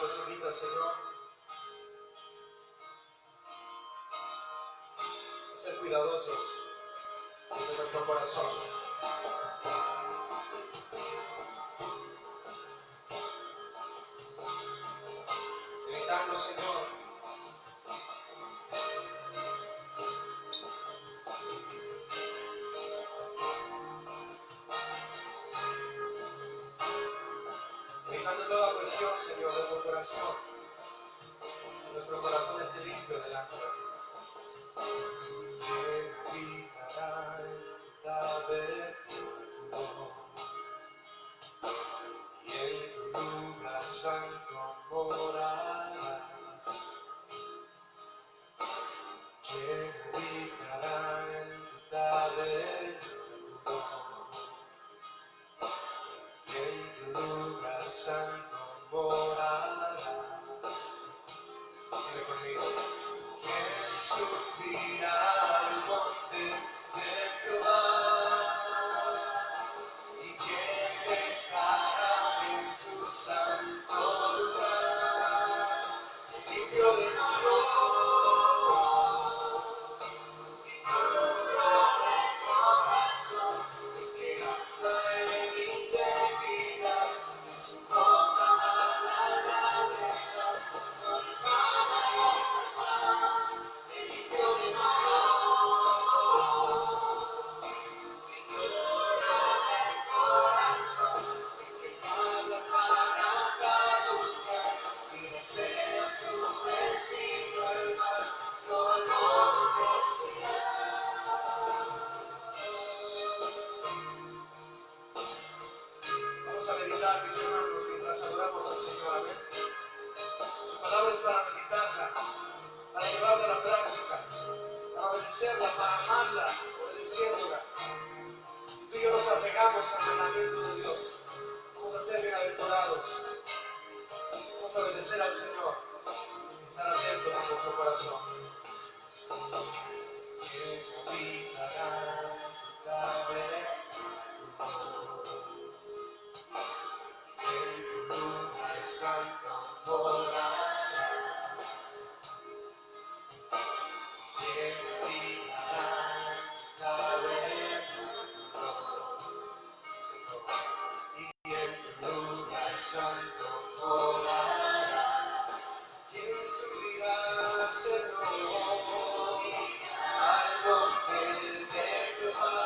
los invito al Señor a ser cuidadosos de nuestro corazón. Evitando, Señor, evitando toda cuestión, Señor, de murmuración. Nuestro corazón esté limpio delante de ti. Y en tu lugar santo morará. ¿Quién habitará en tu tabernáculo? Y en tu lugar santo morará. Dile conmigo. ¿Quién subirá al monte de Jehová? ¿Y quién estará en su santo lugar? Limpio de mano y puro de corazón, y que anda en integridad, y su boca habla la verdad, no difama y no paz, limpio de mano y puro de corazón, y que habla para calumniar y desea su vecino el mal, no lo decía. Vamos a meditar, mis hermanos, mientras adoramos al Señor. Amén. Su palabra es para meditarla, para llevarla a la práctica, para obedecerla, para amarla, obedeciéndola. Si tú y yo nos apegamos al mandamiento de Dios, vamos a ser bienaventurados. Vamos a obedecer al Señor y estar abiertos en nuestro corazón. ¿Quién habitará en tu tabernáculo? En tu lugar santo morará. ¿Quién habitará en tu tabernáculo? Y en tu lugar santo morará. ¿Quién subirá, Señor, al monte de Jehová?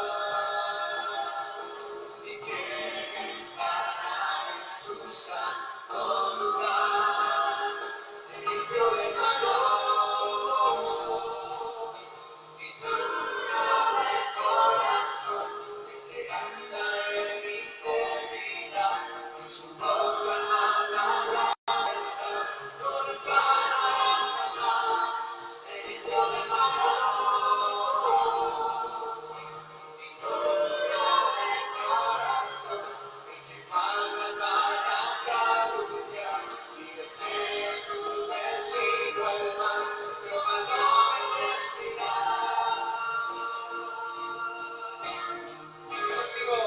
¿Y quién estará en su santo lugar? Limpio de manos y puro de corazón, que anda en integridad, y su boca habla la verdad, no resbalará jamás. Limpio de manos y puro de corazón, que paga para calumniar y desea su vecino el mal, Jehová lo bendecirá. Contigo,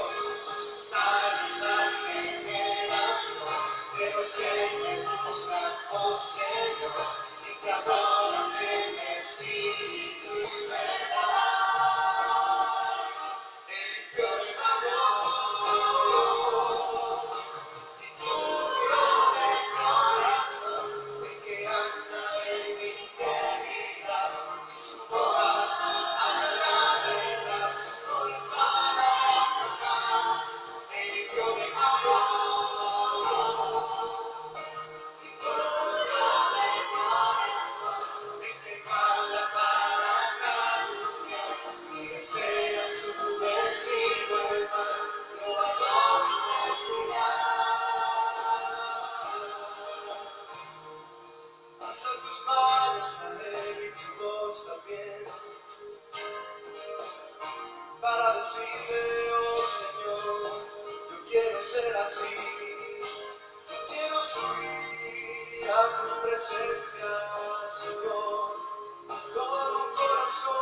tal es la generación de los que me buscan, oh Señor, y que adoran en espíritu y verdad. Limpio de manos y puro de corazón, el que anda en integridad, y su boca habla la verdad, no resbalará jamás. Limpio de manos y puro de corazón, el que habla para calumniar y desea su vecino el mal, lo va a bendecirá. Alza tus manos a él y tu voz también, para decirle, oh Señor, yo quiero ser así, yo quiero subir a tu presencia, Señor, con un corazón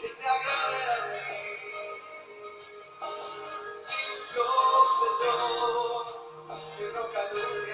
que te agrade a mí. Limpio, Señor, que no calumnie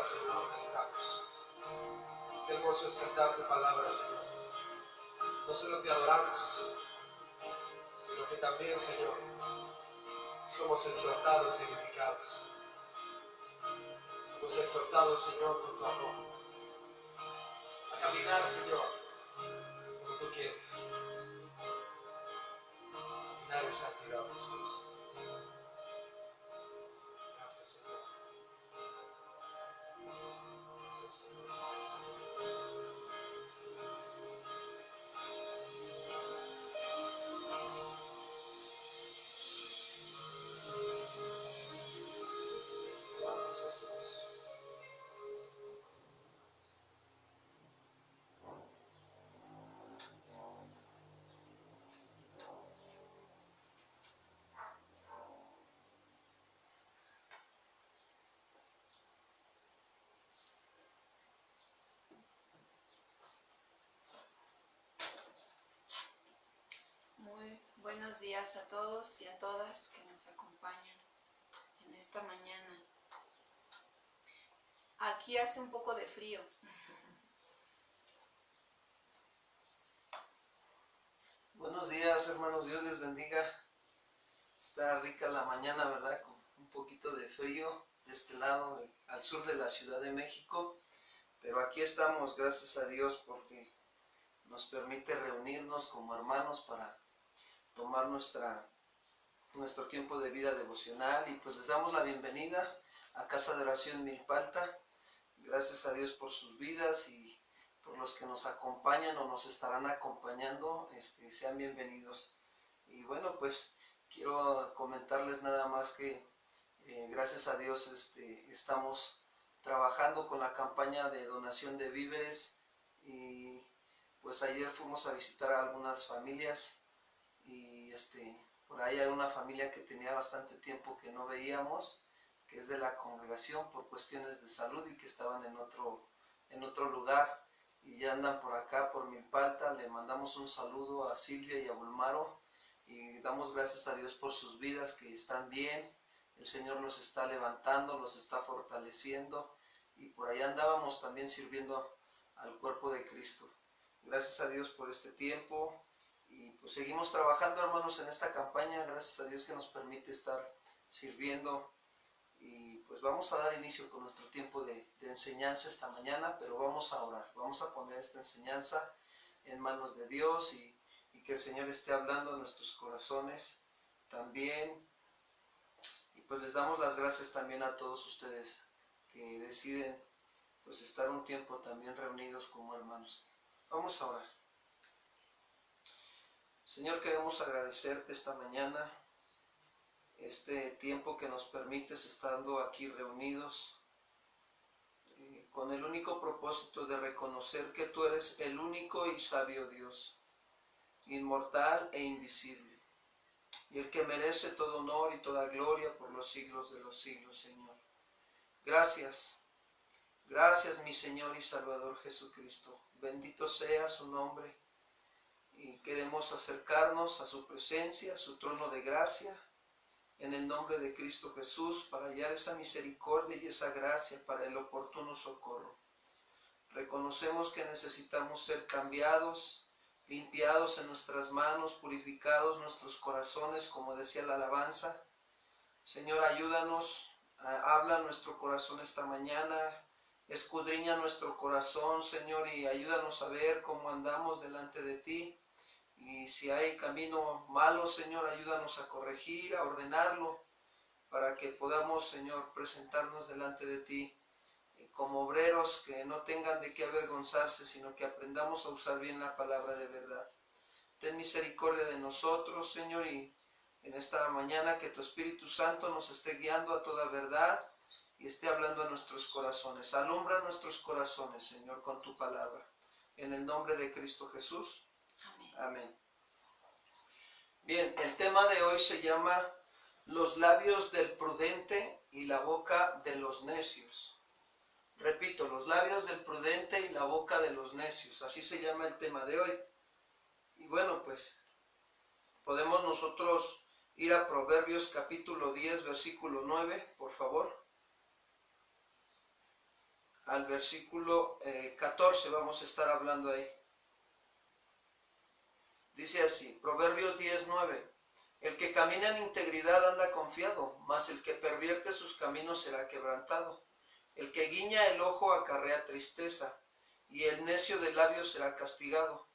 palabra, Señor, meditamos. Qué hermoso es cantar tu palabra, Señor. No solo te adoramos, sino que también, Señor, somos exhortados y edificados. Somos exhortados, Señor, con tu amor, a caminar, Señor, como tú quieres. Caminar en santidad, Jesús. Gracias, Señor. Gracias, Señor. Vamos, Jesús. Muy buenos días a todos y a todas que nos acompañan en esta mañana. Aquí hace un poco de frío. Buenos días, hermanos, Dios les bendiga. Está rica la mañana, ¿verdad? Con un poquito de frío de este lado, al sur de la Ciudad de México. Pero aquí estamos, gracias a Dios, porque nos permite reunirnos como hermanos para tomar nuestro tiempo de vida devocional. Y pues les damos la bienvenida a Casa de Oración Milpalta. Gracias a Dios por sus vidas y por los que nos acompañan o nos estarán acompañando, sean bienvenidos. Y bueno, pues quiero comentarles nada más que gracias a Dios estamos trabajando con la campaña de donación de víveres y pues ayer fuimos a visitar a algunas familias y por ahí hay una familia que tenía bastante tiempo que no veíamos, que es de la congregación por cuestiones de salud y que estaban en otro lugar y ya andan por acá, por Milpalta. Le mandamos un saludo a Silvia y a Bulmaro y damos gracias a Dios por sus vidas, que están bien. El Señor los está levantando, los está fortaleciendo y por ahí andábamos también sirviendo al cuerpo de Cristo. Gracias a Dios por este tiempo y pues seguimos trabajando, hermanos, en esta campaña. Gracias a Dios que nos permite estar sirviendo. Y pues vamos a dar inicio con nuestro tiempo de enseñanza esta mañana, pero vamos a orar, vamos a poner esta enseñanza en manos de Dios y que el Señor esté hablando a nuestros corazones también. Y pues les damos las gracias también a todos ustedes que deciden pues estar un tiempo también reunidos como hermanos. Vamos a orar. Señor, queremos agradecerte esta mañana este tiempo que nos permites estando aquí reunidos con el único propósito de reconocer que tú eres el único y sabio Dios, inmortal e invisible, y el que merece todo honor y toda gloria por los siglos de los siglos, Señor. Gracias, gracias mi Señor y Salvador Jesucristo, bendito sea su nombre, y queremos acercarnos a su presencia, a su trono de gracia, en el nombre de Cristo Jesús, para hallar esa misericordia y esa gracia para el oportuno socorro. Reconocemos que necesitamos ser cambiados, limpiados en nuestras manos, purificados nuestros corazones, como decía la alabanza. Señor, ayúdanos, habla nuestro corazón esta mañana, escudriña nuestro corazón, Señor, y ayúdanos a ver cómo andamos delante de ti. Y si hay camino malo, Señor, ayúdanos a corregir, a ordenarlo, para que podamos, Señor, presentarnos delante de ti como obreros que no tengan de qué avergonzarse, sino que aprendamos a usar bien la palabra de verdad. Ten misericordia de nosotros, Señor, y en esta mañana que tu Espíritu Santo nos esté guiando a toda verdad y esté hablando a nuestros corazones. Alumbra nuestros corazones, Señor, con tu palabra. En el nombre de Cristo Jesús. Amén. Bien, el tema de hoy se llama los labios del prudente y la boca de los necios. Repito, los labios del prudente y la boca de los necios. Así se llama el tema de hoy. Y bueno, pues podemos nosotros ir a Proverbios capítulo 10, versículo 9, por favor. al versículo 14, vamos a estar hablando ahí. Dice así, Proverbios 10:9. El que camina en integridad anda confiado, mas el que pervierte sus caminos será quebrantado. El que guiña el ojo acarrea tristeza, y el necio de labios será castigado.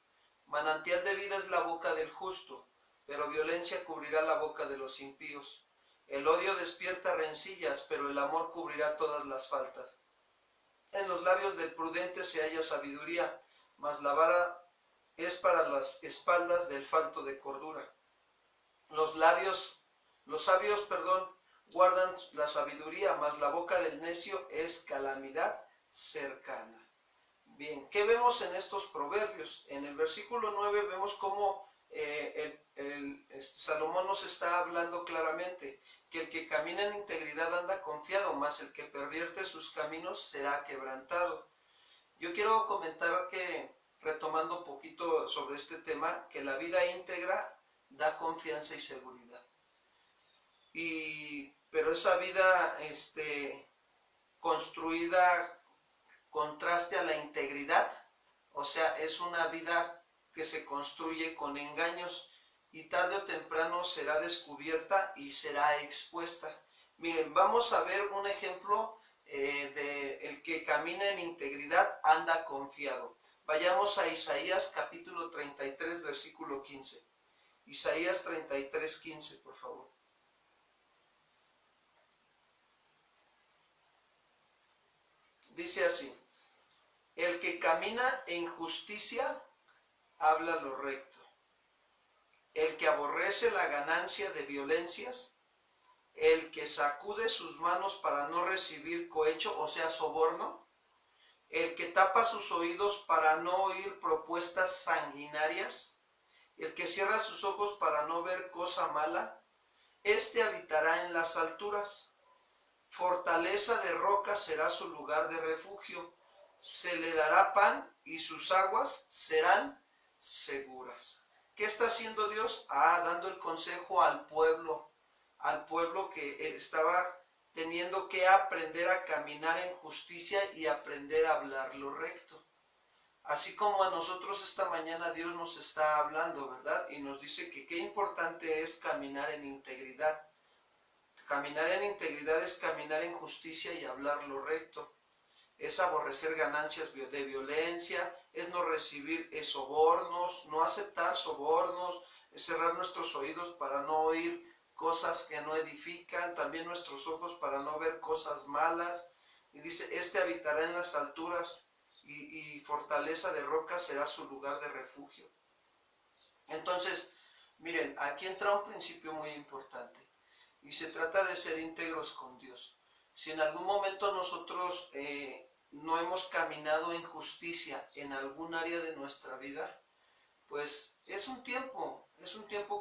Manantial de vida es la boca del justo, pero violencia cubrirá la boca de los impíos. El odio despierta rencillas, pero el amor cubrirá todas las faltas. En los labios del prudente se halla sabiduría, mas la vara es para las espaldas del falto de cordura. Los sabios, guardan la sabiduría, mas la boca del necio es calamidad cercana. Bien, ¿qué vemos en estos proverbios? En el versículo 9 vemos cómo Salomón nos está hablando claramente que el que camina en integridad anda confiado, mas el que pervierte sus caminos será quebrantado. Yo quiero comentar que, retomando un poquito sobre este tema, que la vida íntegra da confianza y seguridad. Pero esa vida construida contraste a la integridad, o sea, es una vida que se construye con engaños y tarde o temprano será descubierta y será expuesta. Miren, vamos a ver un ejemplo de el que camina en integridad anda confiado. Vayamos a Isaías capítulo 33, versículo 15. Isaías 33, 15, por favor. Dice así, el que camina en justicia habla lo recto. El que aborrece la ganancia de violencias, el que sacude sus manos para no recibir cohecho, o sea, soborno, el que tapa sus oídos para no oír propuestas sanguinarias, el que cierra sus ojos para no ver cosa mala, éste habitará en las alturas. Fortaleza de roca será su lugar de refugio. Se le dará pan y sus aguas serán seguras. ¿Qué está haciendo Dios? Dando el consejo al pueblo que estaba teniendo que aprender a caminar en justicia y aprender a hablar lo recto. Así como a nosotros esta mañana Dios nos está hablando, ¿verdad? Y nos dice que qué importante es caminar en integridad. Caminar en integridad es caminar en justicia y hablar lo recto. Es aborrecer ganancias de violencia, es no recibir sobornos, no aceptar sobornos, es cerrar nuestros oídos para no oír cosas que no edifican, también nuestros ojos para no ver cosas malas. Y dice, este habitará en las alturas y fortaleza de roca será su lugar de refugio. Entonces, miren, aquí entra un principio muy importante y se trata de ser íntegros con Dios. Si en algún momento nosotros no hemos caminado en justicia en algún área de nuestra vida, pues es un tiempo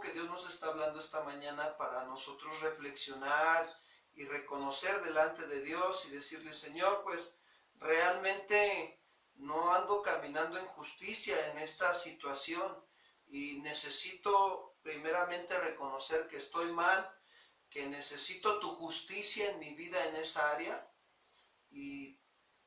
que Dios nos está hablando esta mañana para nosotros reflexionar y reconocer delante de Dios y decirle, Señor, pues realmente no ando caminando en justicia en esta situación y necesito primeramente reconocer que estoy mal, que necesito tu justicia en mi vida en esa área,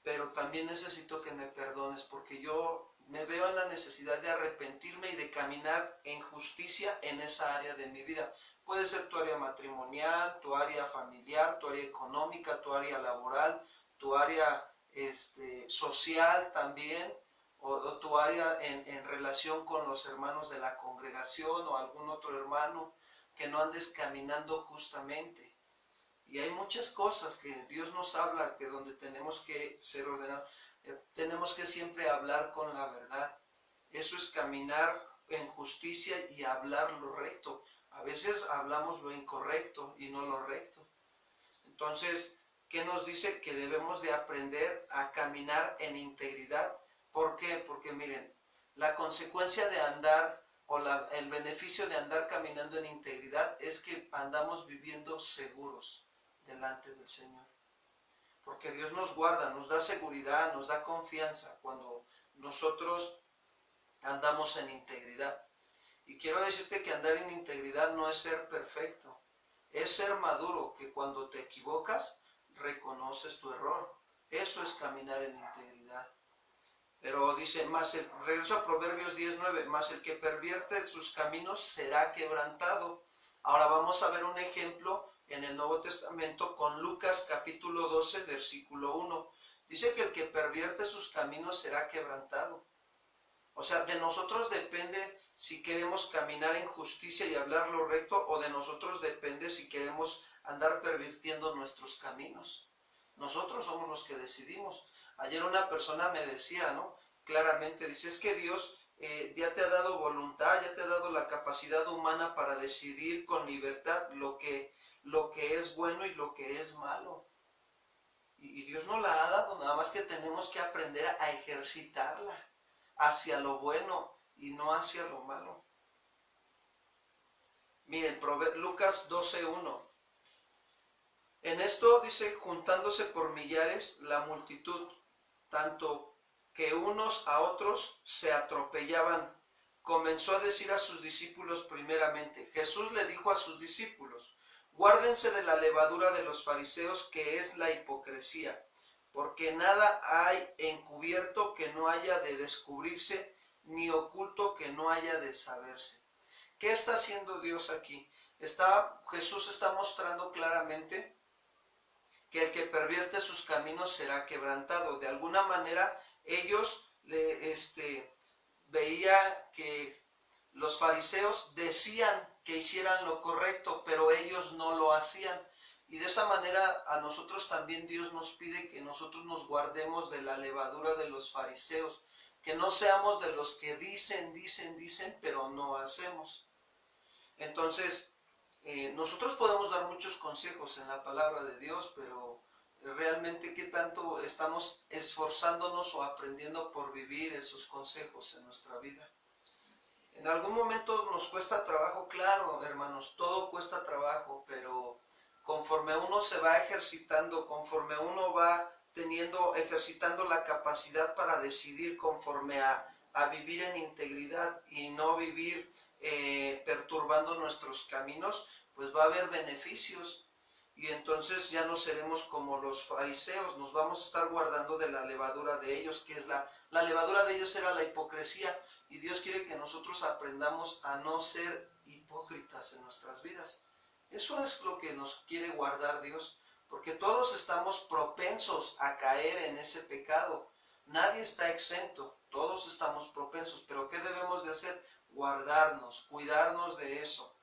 pero también necesito que me perdones porque yo me veo en la necesidad de arrepentirme y de caminar en justicia en esa área de mi vida. Puede ser tu área matrimonial, tu área familiar, tu área económica, tu área laboral, tu área social también, o tu área en relación con los hermanos de la congregación o algún otro hermano, que no andes caminando justamente. Y hay muchas cosas que Dios nos habla, que donde tenemos que ser ordenados, tenemos que siempre hablar con la verdad. Eso es caminar en justicia y hablar lo recto. A veces hablamos lo incorrecto y no lo recto. Entonces, ¿qué nos dice? Que debemos de aprender a caminar en integridad. ¿Por qué? Porque miren, la consecuencia de andar el beneficio de andar caminando en integridad es que andamos viviendo seguros delante del Señor. Porque Dios nos guarda, nos da seguridad, nos da confianza cuando nosotros andamos en integridad. Y quiero decirte que andar en integridad no es ser perfecto, es ser maduro, que cuando te equivocas reconoces tu error Eso es caminar en integridad. Pero dice, regreso a Proverbios 19, más el que pervierte sus caminos será quebrantado. Ahora vamos a ver un ejemplo en el Nuevo Testamento con Lucas capítulo 12, versículo 1. Dice que el que pervierte sus caminos será quebrantado. O sea, de nosotros depende si queremos caminar en justicia y hablar lo recto, o de nosotros depende si queremos andar pervirtiendo nuestros caminos. Nosotros somos los que decidimos. Ayer una persona me decía, ¿no? Claramente, dice, es que Dios ya te ha dado voluntad, ya te ha dado la capacidad humana para decidir con libertad lo que es bueno y lo que es malo. Y Dios nos la ha dado, nada más que tenemos que aprender a ejercitarla hacia lo bueno y no hacia lo malo. Miren, Lucas 12:1. En esto dice, juntándose por millares la multitud, tanto que unos a otros se atropellaban, comenzó a decir a sus discípulos primeramente. Jesús le dijo a sus discípulos, guárdense de la levadura de los fariseos, que es la hipocresía, porque nada hay encubierto que no haya de descubrirse, ni oculto que no haya de saberse. ¿Qué está haciendo Dios aquí? Jesús está mostrando claramente que el que pervierte sus caminos será quebrantado. De alguna manera, ellos veía que los fariseos decían que hicieran lo correcto, pero ellos no lo hacían. Y de esa manera a nosotros también Dios nos pide que nosotros nos guardemos de la levadura de los fariseos, que no seamos de los que dicen, pero no hacemos. Entonces, nosotros podemos dar muchos consejos en la palabra de Dios, pero realmente qué tanto estamos esforzándonos o aprendiendo por vivir esos consejos en nuestra vida. En algún momento nos cuesta trabajo, claro, hermanos, todo cuesta trabajo, pero conforme uno se va ejercitando, conforme uno va ejercitando la capacidad para decidir conforme a vivir en integridad y no vivir perturbando nuestros caminos, pues va a haber beneficios. Y entonces ya no seremos como los fariseos, nos vamos a estar guardando de la levadura de ellos, que es la levadura de ellos era la hipocresía, y Dios quiere que nosotros aprendamos a no ser hipócritas en nuestras vidas. Eso es lo que nos quiere guardar Dios, porque todos estamos propensos a caer en ese pecado. Nadie está exento, todos estamos propensos, pero ¿qué debemos de hacer? Guardarnos, cuidarnos de eso.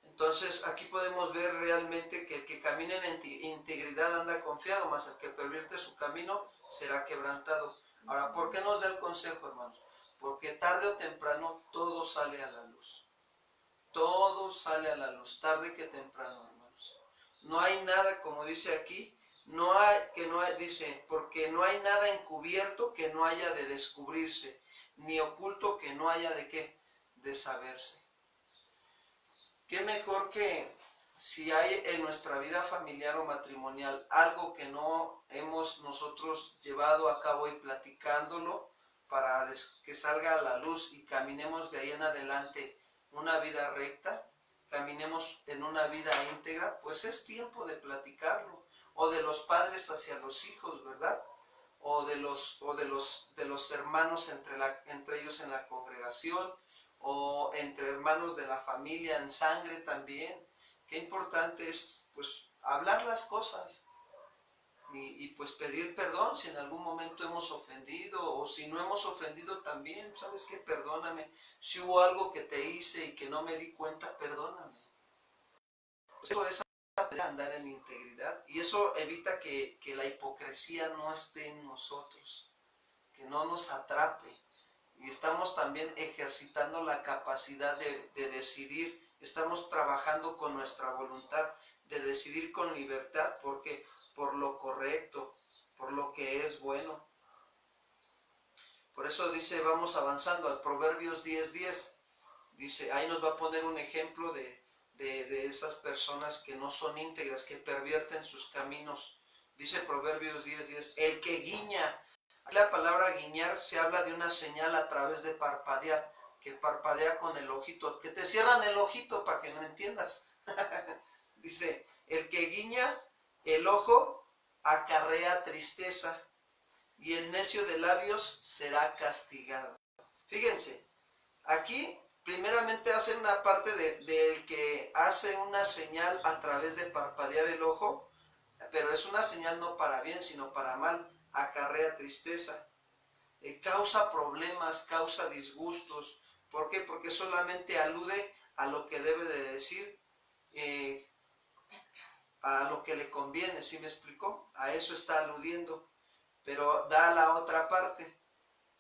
Entonces aquí podemos ver realmente que el que camina en integridad anda confiado, mas el que pervierte su camino será quebrantado. Ahora, ¿por qué nos da el consejo, hermanos? Porque tarde o temprano todo sale a la luz. Todo sale a la luz, tarde que temprano, hermanos. No hay nada, como dice aquí, dice, porque no hay nada encubierto que no haya de descubrirse, ni oculto que no haya de qué, de saberse. Qué mejor que si hay en nuestra vida familiar o matrimonial algo que no hemos nosotros llevado a cabo y platicándolo para que salga a la luz y caminemos de ahí en adelante una vida recta, caminemos en una vida íntegra, pues es tiempo de platicarlo, o de los padres hacia los hijos, ¿verdad? O de los hermanos entre ellos en la congregación, o entre hermanos de la familia en sangre también. Qué importante es pues hablar las cosas y pues pedir perdón si en algún momento hemos ofendido, o si no hemos ofendido también, ¿sabes qué? Perdóname. Si hubo algo que te hice y que no me di cuenta, perdóname. Eso es aprender a andar en integridad, y eso evita que la hipocresía no esté en nosotros, que no nos atrape. Y estamos también ejercitando la capacidad de decidir, estamos trabajando con nuestra voluntad de decidir con libertad, porque por lo correcto, por lo que es bueno. Por eso dice, vamos avanzando al Proverbios 10:10. Dice, ahí nos va a poner un ejemplo de esas personas que no son íntegras, que pervierten sus caminos. Dice Proverbios 10:10, el que guiña. La palabra guiñar se habla de una señal a través de parpadear, que parpadea con el ojito, que te cierran el ojito para que no entiendas. Dice, el que guiña el ojo acarrea tristeza, y el necio de labios será castigado. Fíjense, aquí primeramente hace una parte del que hace una señal a través de parpadear el ojo, pero es una señal no para bien, sino para mal, acarrea tristeza. Causa problemas, causa disgustos. ¿Por qué? Porque solamente alude a lo que debe de decir, a lo que le conviene, ¿sí me explicó? A eso está aludiendo, pero da la otra parte.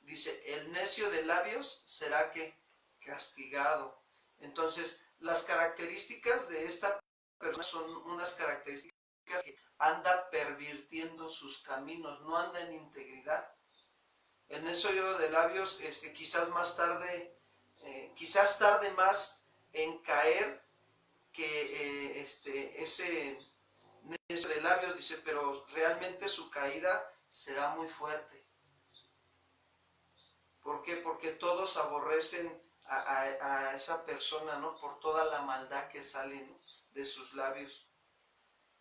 Dice, el necio de labios será que castigado. Entonces, las características de esta persona son unas características que anda pervirtiendo sus caminos, no anda en integridad. El necio de labios, quizás más tarde, quizás tarde más en caer que ese necio de labios, dice, pero realmente su caída será muy fuerte. ¿Por qué? Porque todos aborrecen a esa persona, ¿no? Por toda la maldad que sale, ¿no?, de sus labios.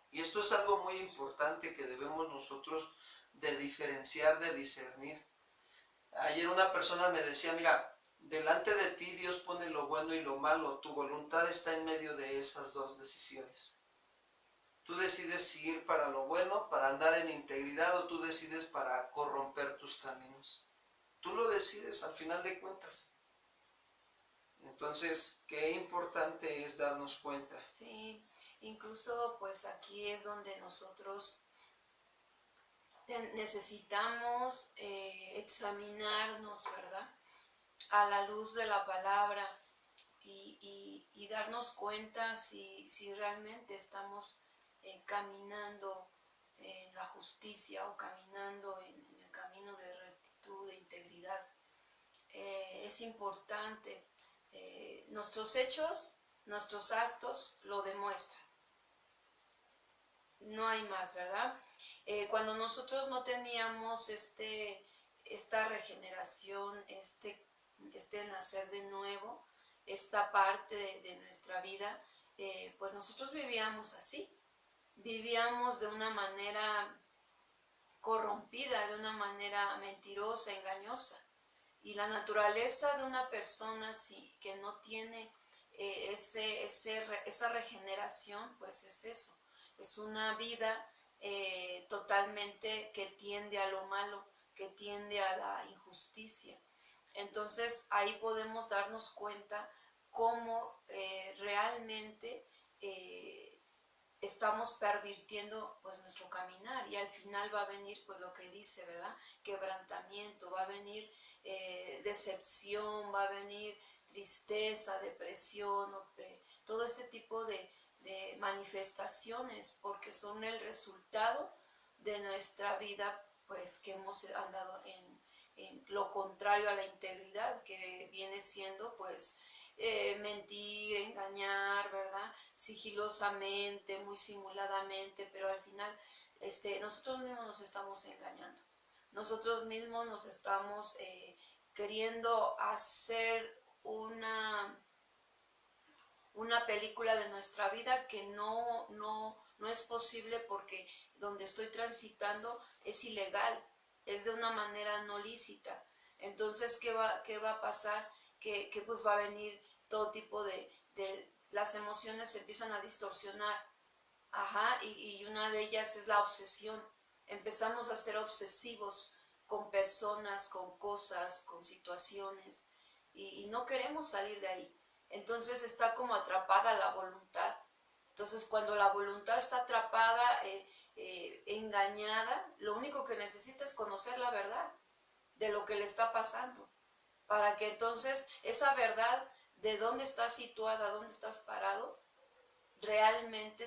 Y esto es algo muy importante que debemos nosotros de diferenciar, de discernir. Ayer una persona me decía, mira, delante de ti Dios pone lo bueno y lo malo, tu voluntad está en medio de esas dos decisiones. Tú decides seguir para lo bueno, para andar en integridad, o tú decides para corromper tus caminos. Tú lo decides al final de cuentas. Entonces, qué importante es darnos cuenta. Sí, incluso pues aquí es donde nosotros necesitamos examinarnos, ¿verdad? A la luz de la palabra y darnos cuenta si realmente estamos caminando en la justicia o caminando en el camino de rectitud, de integridad. Es importante. Nuestros hechos, nuestros actos lo demuestran. No hay más, ¿verdad? Cuando nosotros no teníamos esta regeneración, este nacer de nuevo, esta parte de nuestra vida, pues nosotros vivíamos así. Vivíamos de una manera corrompida, de una manera mentirosa, engañosa. Y la naturaleza de una persona que no tiene esa regeneración, pues es eso. Es una vida totalmente que tiende a lo malo, que tiende a la injusticia. Entonces ahí podemos darnos cuenta cómo realmente estamos pervirtiendo pues nuestro caminar, y al final va a venir pues lo que dice, ¿verdad? Quebrantamiento, va a venir decepción, va a venir tristeza, depresión, todo este tipo de manifestaciones, porque son el resultado de nuestra vida pues que hemos andado en lo contrario a la integridad, que viene siendo pues mentir, engañar, ¿verdad? Sigilosamente, muy simuladamente, pero al final nosotros mismos nos estamos engañando. Nosotros mismos nos estamos queriendo hacer una película de nuestra vida que no es posible, porque donde estoy transitando es ilegal, es de una manera no lícita. Entonces, ¿qué va a pasar? Que pues va a venir todo tipo las emociones se empiezan a distorsionar. Ajá, y una de ellas es la obsesión. Empezamos a ser obsesivos con personas, con cosas, con situaciones, y no queremos salir de ahí. Entonces está como atrapada la voluntad. Entonces cuando la voluntad está atrapada, engañada, lo único que necesita es conocer la verdad de lo que le está pasando, para que entonces esa verdad de dónde estás situada, dónde estás parado, realmente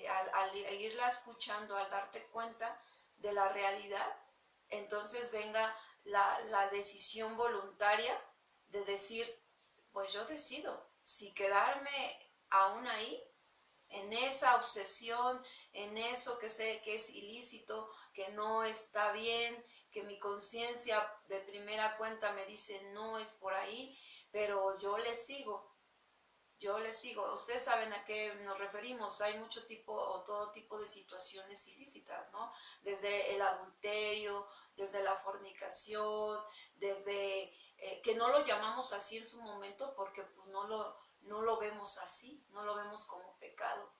al irla escuchando, al darte cuenta de la realidad, entonces venga la decisión voluntaria de decir, pues yo decido si quedarme aún ahí, en esa obsesión, en eso que sé que es ilícito, que no está bien, que mi conciencia de primera cuenta me dice no es por ahí, pero yo le sigo. Yo les sigo. Ustedes saben a qué nos referimos. Hay mucho tipo o todo tipo de situaciones ilícitas, ¿no? Desde el adulterio, desde la fornicación, desde que no lo llamamos así en su momento porque pues no lo vemos así, no lo vemos como pecado.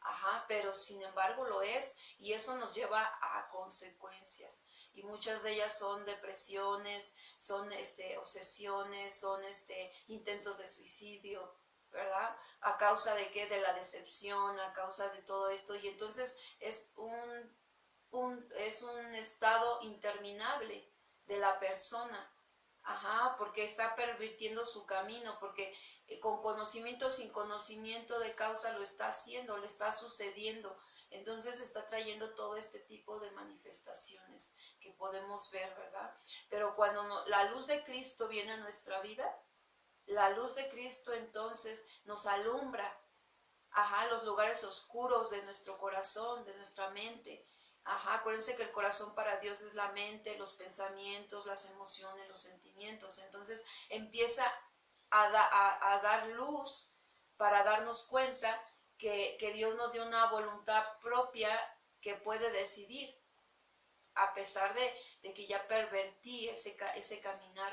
Ajá, pero sin embargo lo es y eso nos lleva a consecuencias. Y muchas de ellas son depresiones, son obsesiones, son intentos de suicidio, ¿verdad? ¿A causa de qué? De la decepción, a causa de todo esto. Y entonces es un estado interminable de la persona. Ajá, porque está pervirtiendo su camino, porque con conocimiento o sin conocimiento de causa lo está haciendo, le está sucediendo. Entonces está trayendo todo este tipo de manifestaciones que podemos ver, ¿verdad? Pero cuando la luz de Cristo viene a nuestra vida, la luz de Cristo entonces nos alumbra, ajá, los lugares oscuros de nuestro corazón, de nuestra mente. Ajá, acuérdense que el corazón para Dios es la mente, los pensamientos, las emociones, los sentimientos. Entonces empieza a dar luz para darnos cuenta que Dios nos dio una voluntad propia que puede decidir, a pesar de que ya pervertí ese caminar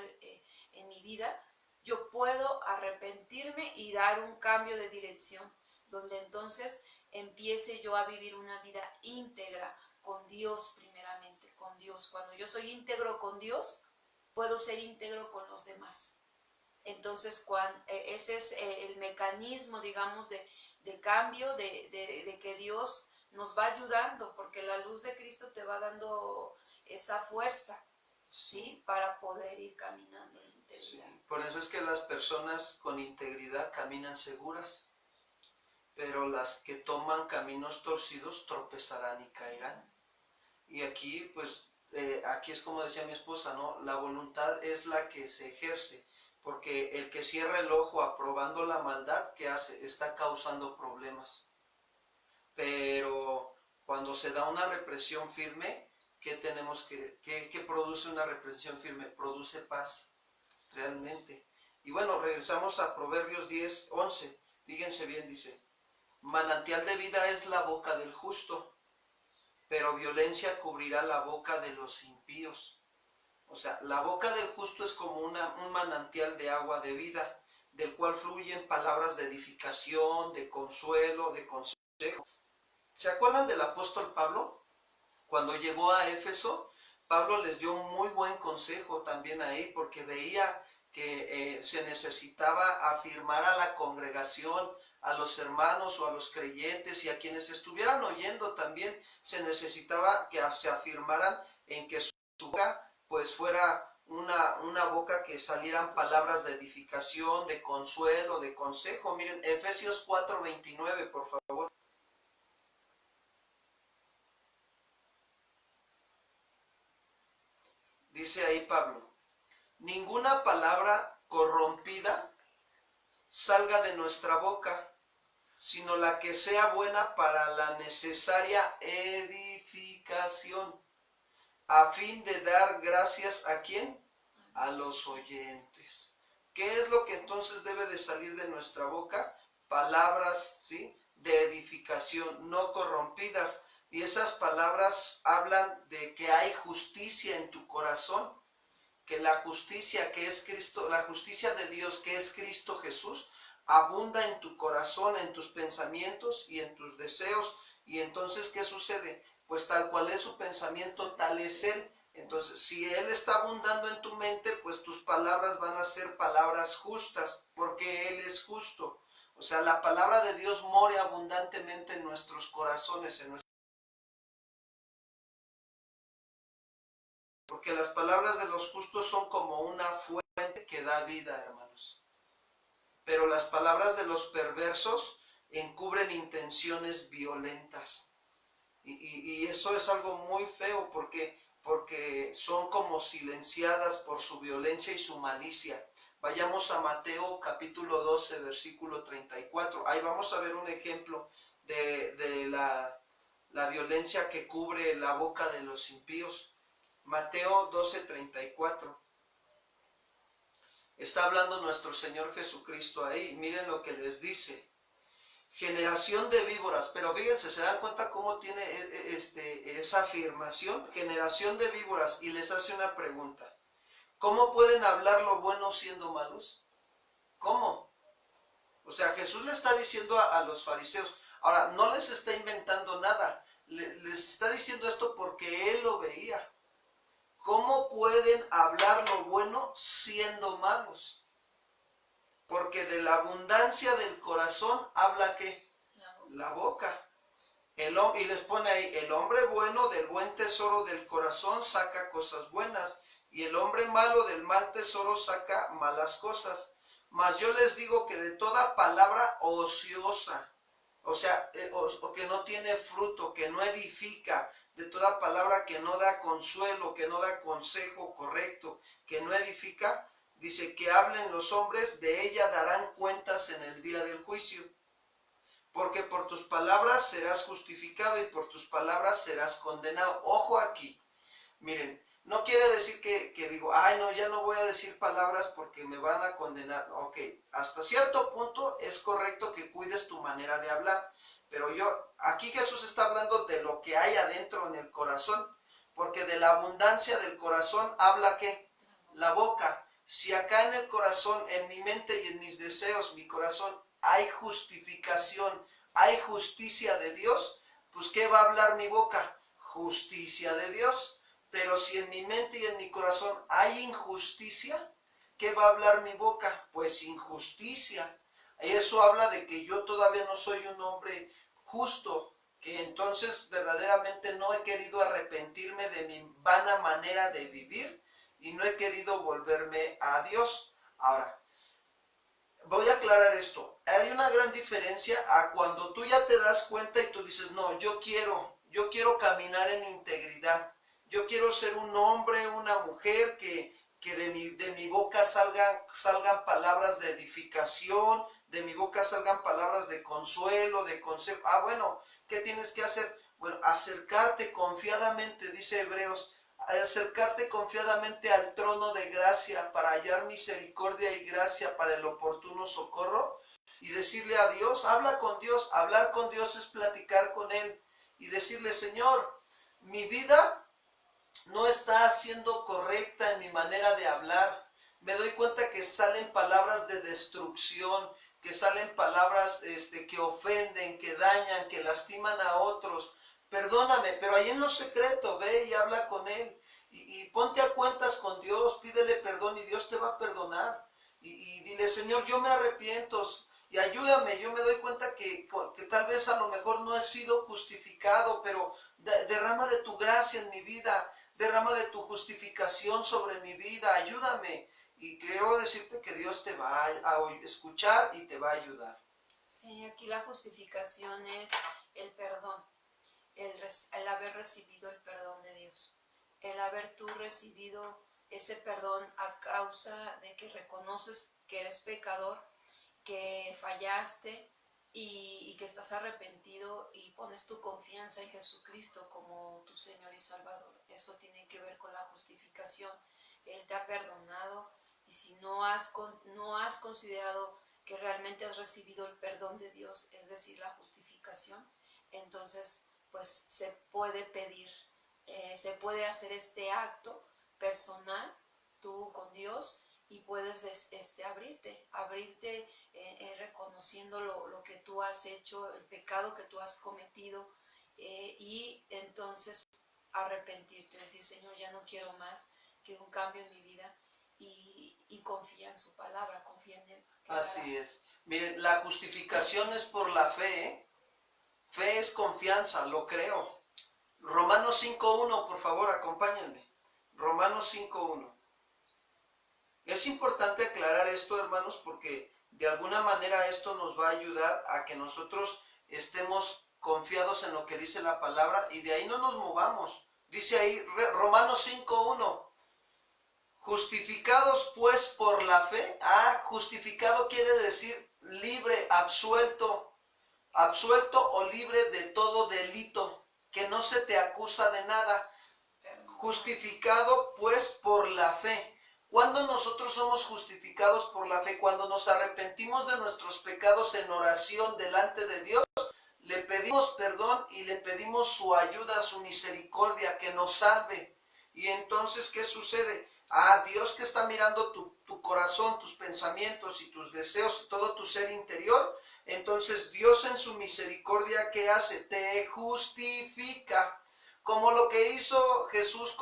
en mi vida. Yo puedo arrepentirme y dar un cambio de dirección, donde entonces empiece yo a vivir una vida íntegra con Dios primeramente, con Dios. Cuando yo soy íntegro con Dios, puedo ser íntegro con los demás. Entonces, ese es el mecanismo, digamos, de cambio, de que Dios nos va ayudando, porque la luz de Cristo te va dando esa fuerza, ¿sí? Para poder ir caminando en integridad. Sí, por eso es que las personas con integridad caminan seguras, pero las que toman caminos torcidos tropezarán y caerán. Y aquí, pues, aquí es como decía mi esposa, ¿no? La voluntad es la que se ejerce, porque el que cierra el ojo aprobando la maldad, ¿qué hace? Está causando problemas. Pero cuando se da una represión firme, ¿qué tenemos qué produce una represión firme? Produce paz, realmente. Y bueno, regresamos a Proverbios 10:11. Fíjense bien, dice, manantial de vida es la boca del justo, pero violencia cubrirá la boca de los impíos. O sea, la boca del justo es como un manantial de agua de vida, del cual fluyen palabras de edificación, de consuelo, de consejo. ¿Se acuerdan del apóstol Pablo? Cuando llegó a Éfeso, Pablo les dio un muy buen consejo también ahí, porque veía que se necesitaba afirmar a la congregación, a los hermanos o a los creyentes y a quienes estuvieran oyendo también, se necesitaba que se afirmaran en que su boca pues fuera una boca que salieran palabras de edificación, de consuelo, de consejo. Miren, Efesios 4:29, por favor. Dice ahí Pablo, ninguna palabra corrompida salga de nuestra boca, sino la que sea buena para la necesaria edificación, a fin de dar gracias ¿a quién? A los oyentes. ¿Qué es lo que entonces debe de salir de nuestra boca? Palabras, ¿sí?, de edificación, no corrompidas. Y esas palabras hablan de que hay justicia en tu corazón, que la justicia que es Cristo, la justicia de Dios que es Cristo Jesús, abunda en tu corazón, en tus pensamientos y en tus deseos. Y entonces, ¿qué sucede? Pues tal cual es su pensamiento, tal es Él. Entonces, si Él está abundando en tu mente, pues tus palabras van a ser palabras justas, porque Él es justo. O sea, la palabra de Dios more abundantemente en nuestros corazones, porque las palabras de los justos son como una fuente que da vida, hermanos. Pero las palabras de los perversos encubren intenciones violentas. Y eso es algo muy feo porque son como silenciadas por su violencia y su malicia. Vayamos a Mateo capítulo 12, versículo 34. Ahí vamos a ver un ejemplo de la violencia que cubre la boca de los impíos. Mateo 12:34. Está hablando nuestro Señor Jesucristo ahí. Miren lo que les dice. Generación de víboras. Pero fíjense, ¿se dan cuenta cómo tiene esa afirmación? Generación de víboras. Y les hace una pregunta. ¿Cómo pueden hablar lo bueno siendo malos? ¿Cómo? O sea, Jesús le está diciendo a los fariseos. Ahora, no les está inventando nada. Les está diciendo esto porque Él lo veía. ¿Cómo pueden hablar lo bueno siendo malos? Porque de la abundancia del corazón habla ¿qué? La boca. Y les pone ahí, el hombre bueno del buen tesoro del corazón saca cosas buenas, y el hombre malo del mal tesoro saca malas cosas. Mas yo les digo que de toda palabra ociosa, o sea, o que no tiene fruto, que no edifica, de toda palabra que no da consuelo, que no da consejo correcto, que no edifica, dice que hablen los hombres, de ella darán cuentas en el día del juicio. Porque por tus palabras serás justificado y por tus palabras serás condenado. Ojo aquí, miren, no quiere decir que digo, ay no, ya no voy a decir palabras porque me van a condenar. Ok, hasta cierto punto es correcto que cuides tu manera de hablar. Pero aquí Jesús está hablando de lo que hay adentro en el corazón. Porque de la abundancia del corazón habla ¿qué? La boca. Si acá en el corazón, en mi mente y en mis deseos, mi corazón, hay justificación, hay justicia de Dios, pues ¿qué va a hablar mi boca? Justicia de Dios. Pero si en mi mente y en mi corazón hay injusticia, ¿qué va a hablar mi boca? Pues injusticia. Eso habla de que yo todavía no soy un hombre justo, que entonces verdaderamente no he querido arrepentirme de mi vana manera de vivir y no he querido volverme a Dios. Ahora, voy a aclarar esto. Hay una gran diferencia a cuando tú ya te das cuenta y tú dices, no, yo quiero caminar en integridad. Yo quiero ser un hombre, una mujer que de mi boca salgan palabras de edificación, de mi boca salgan palabras de consuelo, de consejo. Bueno, ¿qué tienes que hacer? Bueno, acercarte confiadamente, dice Hebreos, acercarte confiadamente al trono de gracia para hallar misericordia y gracia para el oportuno socorro y decirle a Dios, habla con Dios. Hablar con Dios es platicar con Él y decirle, Señor, mi vida no está siendo correcta en mi manera de hablar. Me doy cuenta que salen palabras de destrucción, que salen palabras que ofenden, que dañan, que lastiman a otros. Perdóname, pero ahí en lo secreto, ve y habla con Él. Y ponte a cuentas con Dios, pídele perdón y Dios te va a perdonar. Y dile, Señor, yo me arrepiento y ayúdame. Yo me doy cuenta que tal vez a lo mejor no he sido justificado, pero derrama de tu gracia en mi vida. Derrama de tu justificación sobre mi vida, ayúdame. Y quiero decirte que Dios te va a escuchar y te va a ayudar. Sí, aquí la justificación es el perdón, el haber recibido el perdón de Dios, el haber tú recibido ese perdón a causa de que reconoces que eres pecador, que fallaste y que estás arrepentido y pones tu confianza en Jesucristo como tu Señor y Salvador. Eso tiene que ver con la justificación. Él te ha perdonado y si no has considerado que realmente has recibido el perdón de Dios, es decir, la justificación, entonces pues se puede pedir, se puede hacer este acto personal, tú con Dios, y puedes abrirte reconociendo lo que tú has hecho, el pecado que tú has cometido, y entonces arrepentirte, decir, Señor, ya no quiero más, quiero un cambio en mi vida, y confía en su palabra, confía en Él. Así es. Miren, la justificación es por la fe, ¿eh? Fe es confianza, lo creo. Romanos 5.1, por favor, acompáñenme. Romanos 5.1. Es importante aclarar esto, hermanos, porque de alguna manera esto nos va a ayudar a que nosotros estemos confiados en lo que dice la palabra y de ahí no nos movamos. Dice ahí Romanos 5.1. Justificados pues por la fe. Justificado quiere decir libre, absuelto o libre de todo delito, que no se te acusa de nada. Justificado pues por la fe. ¿Cuándo nosotros somos justificados por la fe? Cuando nos arrepentimos de nuestros pecados en oración delante de Dios, le pedimos perdón y le pedimos su ayuda, su misericordia, que nos salve. Y entonces, ¿qué sucede? Dios que está mirando tu corazón, tus pensamientos y tus deseos, todo tu ser interior, entonces Dios en su misericordia, ¿qué hace? Te justifica. Como lo que hizo Jesús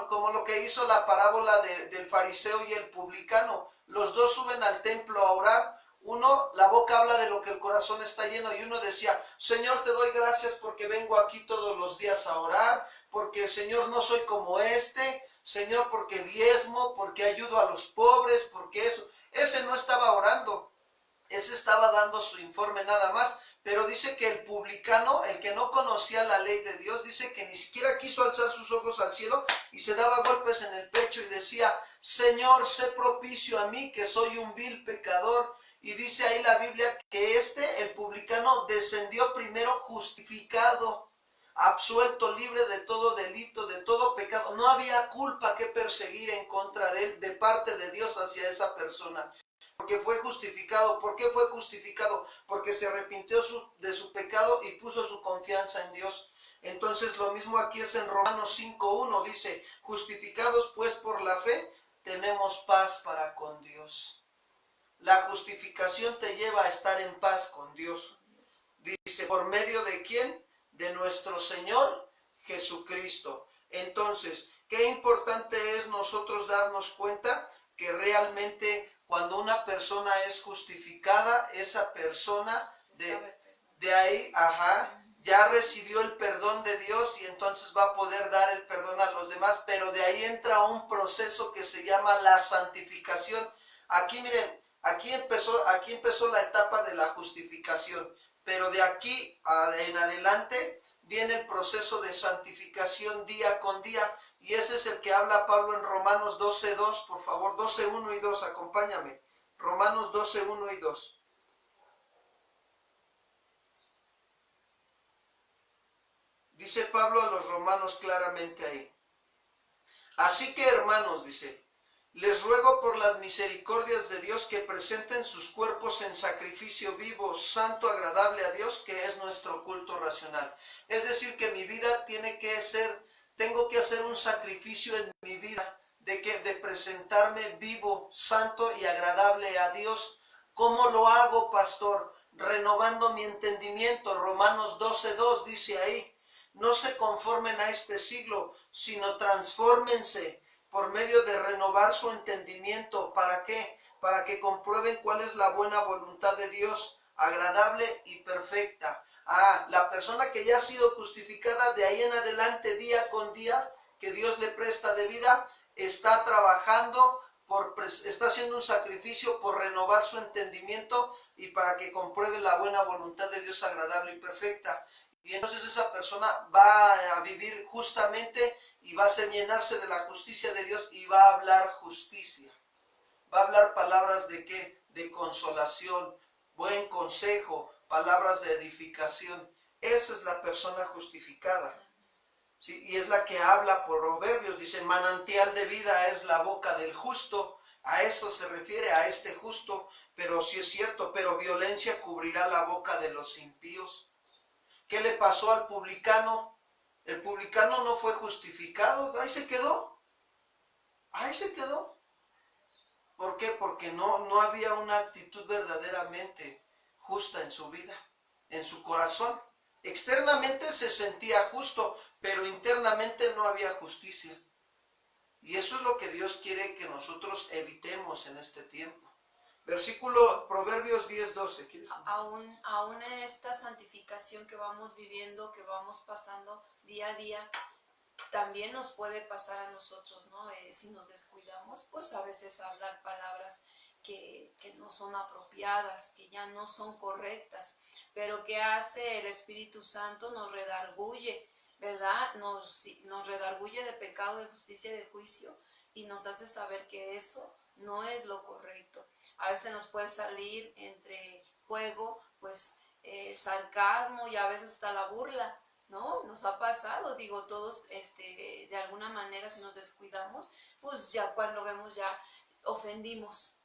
como lo que hizo la parábola del fariseo y el publicano. Los dos suben al templo a orar. Uno, la boca habla de lo que el corazón está lleno, y uno decía, Señor, te doy gracias porque vengo aquí todos los días a orar, porque Señor, no soy como Señor, porque diezmo, porque ayudo a los pobres, porque eso. Ese no estaba orando, ese estaba dando su informe nada más. Pero dice que el publicano, el que no conocía la ley de Dios, dice que ni siquiera quiso alzar sus ojos al cielo y se daba golpes en el pecho y decía, Señor, sé propicio a mí, que soy un vil pecador. Y dice ahí la Biblia que el publicano, descendió primero justificado, absuelto, libre de todo delito, de todo pecado. No había culpa que perseguir en contra de él, de parte de Dios hacia esa persona. Porque fue justificado. ¿Por qué fue justificado? Porque se arrepintió de su pecado y puso su confianza en Dios. Entonces lo mismo aquí es en Romanos 5:1, dice, justificados pues por la fe, tenemos paz para con Dios. La justificación te lleva a estar en paz con Dios. Dice, ¿por medio de quién? De nuestro Señor Jesucristo. Entonces, qué importante es nosotros darnos cuenta que realmente cuando una persona es justificada, esa persona de ahí, ya recibió el perdón de Dios y entonces va a poder dar el perdón a los demás, pero de ahí entra un proceso que se llama la santificación. Aquí miren, aquí empezó la etapa de la justificación, pero de aquí en adelante viene el proceso de santificación día con día, y ese es el que habla Pablo en Romanos 12:2, por favor, 12:1 y 2, acompáñame. Romanos 12:1 y 2. Dice Pablo a los romanos claramente ahí. Así que, hermanos, dice, les ruego por las misericordias de Dios que presenten sus cuerpos en sacrificio vivo, santo, agradable a Dios, que es nuestro culto racional. Es decir, que mi vida tengo que hacer un sacrificio en mi vida de presentarme vivo, santo y agradable a Dios. ¿Cómo lo hago, pastor? Renovando mi entendimiento. Romanos 12:2 dice ahí, no se conformen a este siglo, sino transfórmense por medio de renovar su entendimiento. ¿Para qué? Para que comprueben cuál es la buena voluntad de Dios, agradable y perfecta. La persona que ya ha sido justificada, de ahí en adelante, día con día, que Dios le presta de vida, está trabajando, está haciendo un sacrificio por renovar su entendimiento y para que compruebe la buena voluntad de Dios, agradable y perfecta. Y entonces esa persona va a vivir justamente y va a llenarse de la justicia de Dios y va a hablar justicia. Va a hablar palabras de ¿qué? De consolación, buen consejo, palabras de edificación. Esa es la persona justificada. ¿Sí? Y es la que habla por Proverbios. Dice, manantial de vida es la boca del justo. A eso se refiere, a este justo. Pero sí es cierto, pero violencia cubrirá la boca de los impíos. ¿Qué le pasó al publicano? El publicano no fue justificado, ahí se quedó. Ahí se quedó. ¿Por qué? Porque no había una actitud verdaderamente justa en su vida, en su corazón. Externamente se sentía justo, pero internamente no había justicia. Y eso es lo que Dios quiere que nosotros evitemos en este tiempo. Versículo Proverbios 10:12. Aún en esta santificación que vamos viviendo, que vamos pasando día a día, también nos puede pasar a nosotros, ¿no? Si nos descuidamos, pues a veces hablar palabras que no son apropiadas, que ya no son correctas. Pero ¿qué hace el Espíritu Santo? Nos redarguye, ¿verdad? Nos redarguye de pecado, de justicia y de juicio, y nos hace saber que eso no es lo correcto. A veces nos puede salir entre juego, pues el sarcasmo y a veces hasta la burla, ¿no? Nos ha pasado, digo, todos, de alguna manera, si nos descuidamos, pues ya cuando vemos ya ofendimos,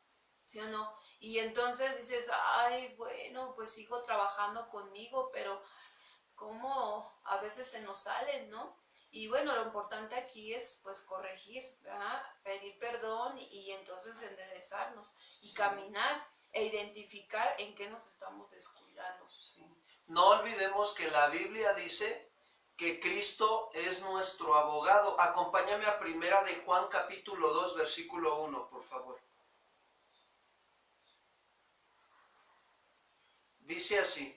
¿sí o no? Y entonces dices, ay, bueno, pues sigo trabajando conmigo, pero cómo a veces se nos salen, ¿no? Y bueno, lo importante aquí es pues corregir, ¿verdad? Pedir perdón y entonces enderezarnos y caminar e identificar en qué nos estamos descuidando. Sí. No olvidemos que la Biblia dice que Cristo es nuestro abogado. Acompáñame a Primera de Juan capítulo 2, versículo 1, por favor. Dice así.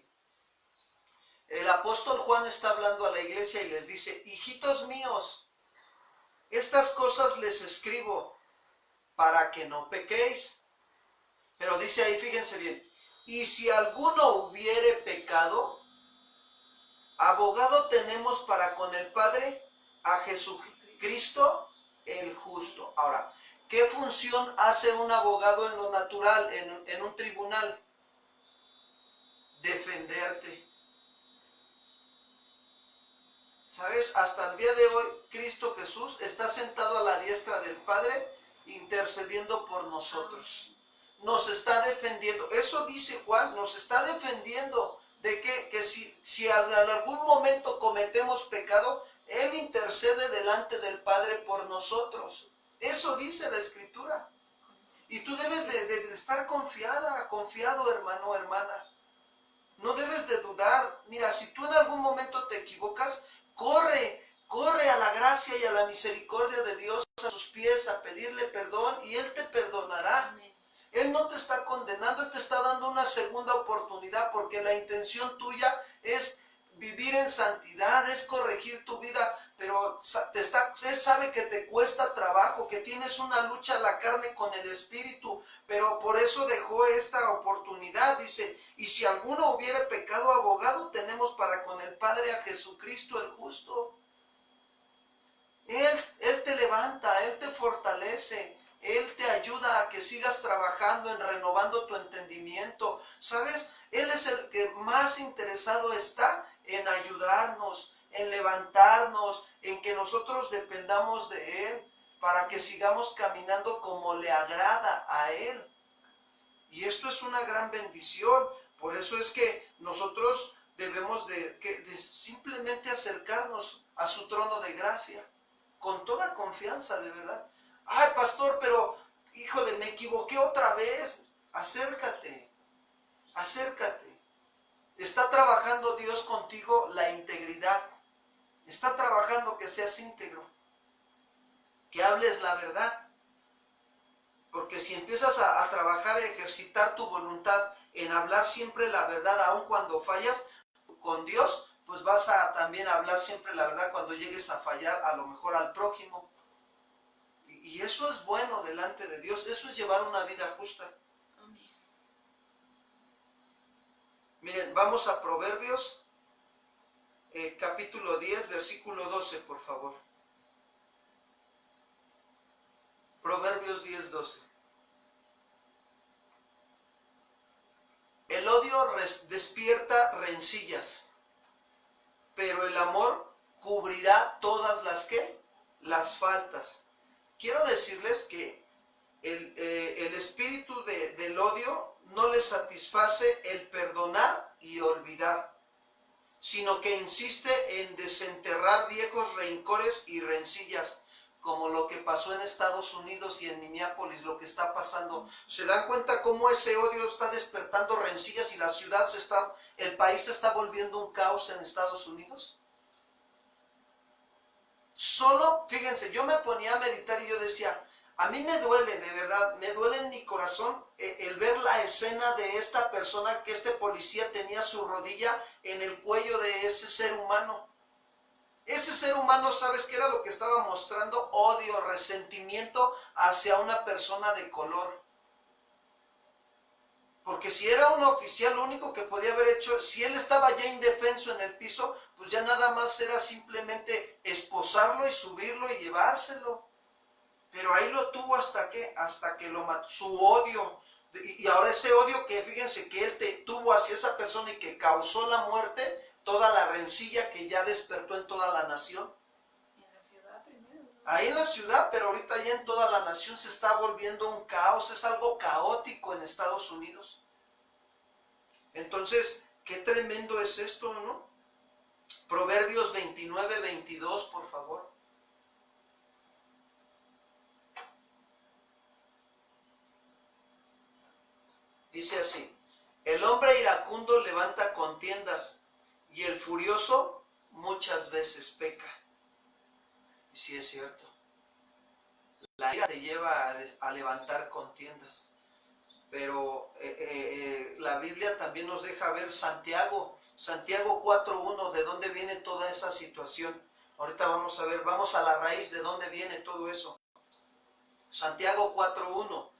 El apóstol Juan está hablando a la iglesia y les dice, hijitos míos, estas cosas les escribo para que no pequéis. Pero dice ahí, fíjense bien, y si alguno hubiere pecado, abogado tenemos para con el Padre a Jesucristo el justo. Ahora, ¿qué función hace un abogado en lo natural, en un tribunal? Defenderte. ¿Sabes? Hasta el día de hoy, Cristo Jesús está sentado a la diestra del Padre, intercediendo por nosotros. Nos está defendiendo. Eso dice Juan, nos está defendiendo de que si en algún momento cometemos pecado, Él intercede delante del Padre por nosotros. Eso dice la Escritura. Y tú debes de estar confiado, hermano, hermana. No debes de dudar. Mira, si tú en algún momento te equivocas, corre a la gracia y a la misericordia de Dios, a sus pies, a pedirle perdón, y Él te perdonará. Amén. Él no te está condenando, Él te está dando una segunda oportunidad, porque la intención tuya es vivir en santidad, es corregir tu vida, pero Él sabe que te cuesta trabajo, que tienes una lucha a la carne con el Espíritu, pero por eso dejó esta oportunidad. Dice, y si alguno hubiere pecado, abogado tenemos para con el Padre a Jesucristo el justo. Él te levanta, Él te fortalece, Él te ayuda a que sigas trabajando en renovando tu entendimiento. ¿Sabes? Él es el que más interesado está en ayudarnos, en levantarnos, en que nosotros dependamos de Él, para que sigamos caminando como le agrada a Él. Y esto es una gran bendición. Por eso es que nosotros debemos de simplemente acercarnos a su trono de gracia, con toda confianza, de verdad. Ay, pastor, pero, híjole, me equivoqué otra vez. Acércate. Está trabajando Dios contigo la integridad. Está trabajando que seas íntegro, que hables la verdad. Porque si empiezas a trabajar, a ejercitar tu voluntad en hablar siempre la verdad, aun cuando fallas con Dios, pues vas a también hablar siempre la verdad cuando llegues a fallar a lo mejor al prójimo. Y eso es bueno delante de Dios, eso es llevar una vida justa. Amén. Miren, vamos a Proverbios, capítulo 10, versículo 12, por favor. Proverbios 10, 12. El odio despierta rencillas, pero el amor cubrirá todas las faltas. Quiero decirles que el espíritu del odio no le satisface el perdonar y olvidar, sino que insiste en desenterrar viejos rencores y rencillas, como lo que pasó en Estados Unidos y en Minneapolis, lo que está pasando. ¿Se dan cuenta cómo ese odio está despertando rencillas y la ciudad el país se está volviendo un caos en Estados Unidos? Solo, fíjense, yo me ponía a meditar y yo decía, a mí me duele, de verdad, me duele en mi corazón el ver la escena de esta persona, que este policía tenía su rodilla en el cuello de ese ser humano. Ese ser humano, ¿sabes qué era lo que estaba mostrando? Odio, resentimiento hacia una persona de color. Porque si era un oficial, lo único que podía haber hecho, si él estaba ya indefenso en el piso, pues ya nada más era simplemente esposarlo y subirlo y llevárselo. Pero ahí lo tuvo hasta que lo mató, su odio. Y ahora ese odio que, fíjense, que él tuvo hacia esa persona y que causó la muerte, toda la rencilla que ya despertó en toda la nación. En la ciudad primero, ¿no? Ahí en la ciudad, pero ahorita ya en toda la nación se está volviendo un caos, es algo caótico en Estados Unidos. Entonces, qué tremendo es esto, ¿no? Proverbios 29, 22, por favor. Dice así: el hombre iracundo levanta contiendas y el furioso muchas veces peca. Y sí es cierto. La ira te lleva a levantar contiendas. Pero la Biblia también nos deja ver Santiago 4.1, de dónde viene toda esa situación. Ahorita vamos a ver, vamos a la raíz de dónde viene todo eso. Santiago 4.1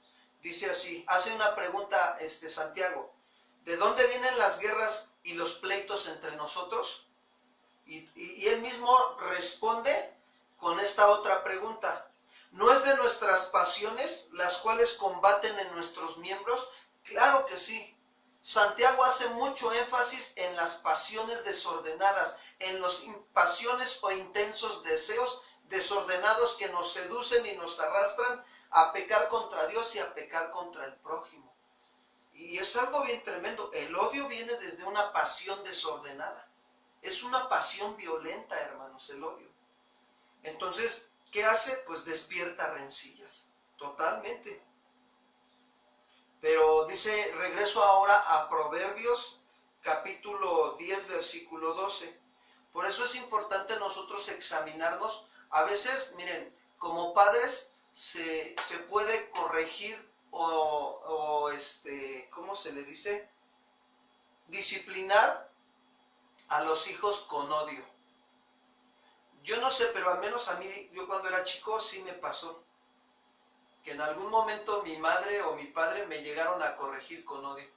dice así, hace una pregunta Santiago: ¿de dónde vienen las guerras y los pleitos entre nosotros? Y él mismo responde con esta otra pregunta: ¿no es de nuestras pasiones las cuales combaten en nuestros miembros? Claro que sí. Santiago hace mucho énfasis en las pasiones desordenadas, en los pasiones o intensos deseos desordenados que nos seducen y nos arrastran a pecar contra Dios y a pecar contra el prójimo. Y es algo bien tremendo. El odio viene desde una pasión desordenada. Es una pasión violenta, hermanos, el odio. Entonces, ¿qué hace? Pues despierta rencillas, totalmente. Pero dice, regreso ahora a Proverbios, capítulo 10, versículo 12. Por eso es importante nosotros examinarnos. A veces, miren, como padres se puede corregir ¿cómo se le dice? Disciplinar a los hijos con odio. Yo no sé, pero al menos a mí, yo cuando era chico sí me pasó que en algún momento mi madre o mi padre me llegaron a corregir con odio.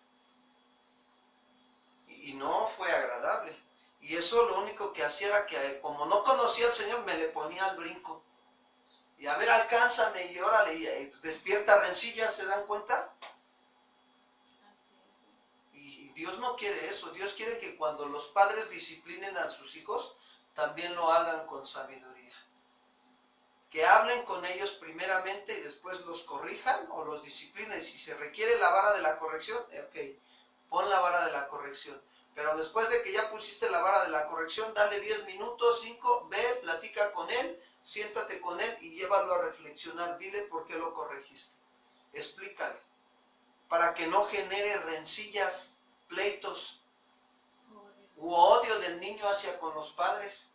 Y no fue agradable. Y eso lo único que hacía era que, como no conocía al Señor, me le ponía al brinco. Y a ver, alcánzame y órale, y despierta rencillas, ¿se dan cuenta? Y Dios no quiere eso. Dios quiere que cuando los padres disciplinen a sus hijos, también lo hagan con sabiduría. Que hablen con ellos primeramente y después los corrijan o los disciplinen. Si se requiere la vara de la corrección, ok, pon la vara de la corrección. Pero después de que ya pusiste la vara de la corrección, dale 10 minutos, 5, ve, platica con él, siéntate con él y llévalo a reflexionar. Dile por qué lo corregiste. Explícale. Para que no genere rencillas, pleitos u odio del niño hacia con los padres.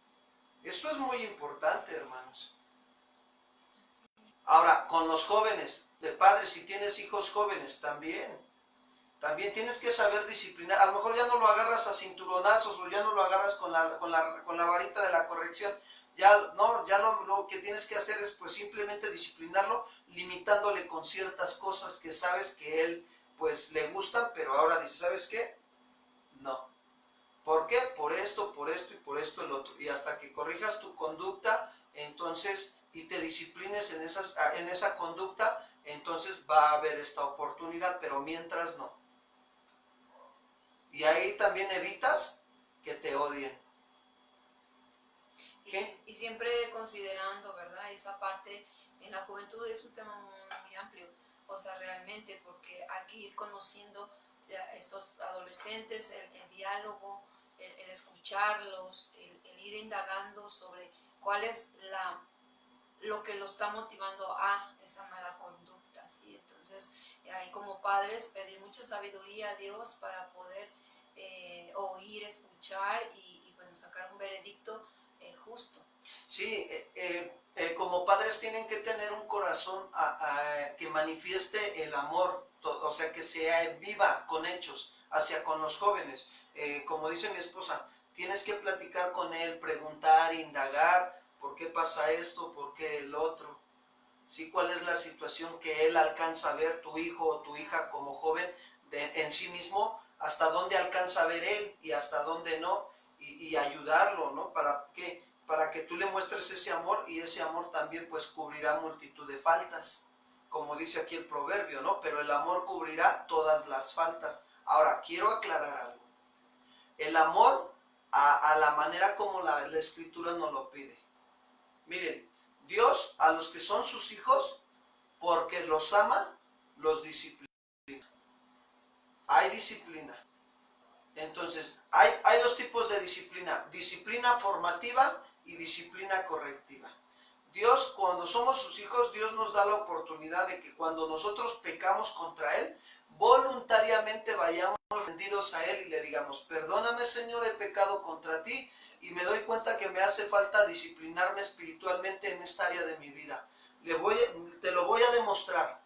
Esto es muy importante, hermanos. Ahora, con los jóvenes, de padres, si tienes hijos jóvenes, también tienes que saber disciplinar. A lo mejor ya no lo agarras a cinturonazos o ya no lo agarras con la varita de la corrección. Ya lo que tienes que hacer es pues simplemente disciplinarlo, limitándole con ciertas cosas que sabes que él pues le gustan, pero ahora dice, ¿sabes qué? No. ¿Por qué? Por esto y por esto el otro. Y hasta que corrijas tu conducta, entonces, y te disciplines en esa conducta, entonces va a haber esta oportunidad, pero mientras no. Y ahí también evitas que te odien. Y siempre considerando, ¿verdad? Esa parte en la juventud es un tema muy amplio. O sea, realmente, porque hay que ir conociendo a estos adolescentes, el diálogo, el escucharlos, el ir indagando sobre cuál es lo que lo está motivando a esa mala conducta, ¿sí? Entonces, ahí como padres pedir mucha sabiduría a Dios para poder oír, escuchar y bueno, sacar un veredicto justo. Sí, como padres tienen que tener un corazón que manifieste el amor, o sea, que sea viva con hechos hacia con los jóvenes. Como dice mi esposa, tienes que platicar con él, preguntar, indagar, ¿por qué pasa esto? ¿Por qué el otro? ¿Sí? ¿Cuál es la situación que él alcanza a ver, tu hijo o tu hija como joven, en sí mismo? ¿Hasta dónde alcanza a ver él y hasta dónde no? Y ayudarlo, ¿no? ¿Para qué? Para que tú le muestres ese amor y ese amor también pues cubrirá multitud de faltas, como dice aquí el proverbio, ¿no? Pero el amor cubrirá todas las faltas. Ahora, quiero aclarar algo. El amor a la manera como la Escritura nos lo pide. Miren, Dios a los que son sus hijos, porque los ama, los disciplina. Hay disciplina. Entonces, hay dos tipos de disciplina. Disciplina formativa y disciplina correctiva. Dios, cuando somos sus hijos, Dios nos da la oportunidad de que cuando nosotros pecamos contra Él, voluntariamente vayamos rendidos a Él y le digamos, perdóname Señor, he pecado contra ti y me doy cuenta que me hace falta disciplinarme espiritualmente en esta área de mi vida. Te lo voy a demostrar,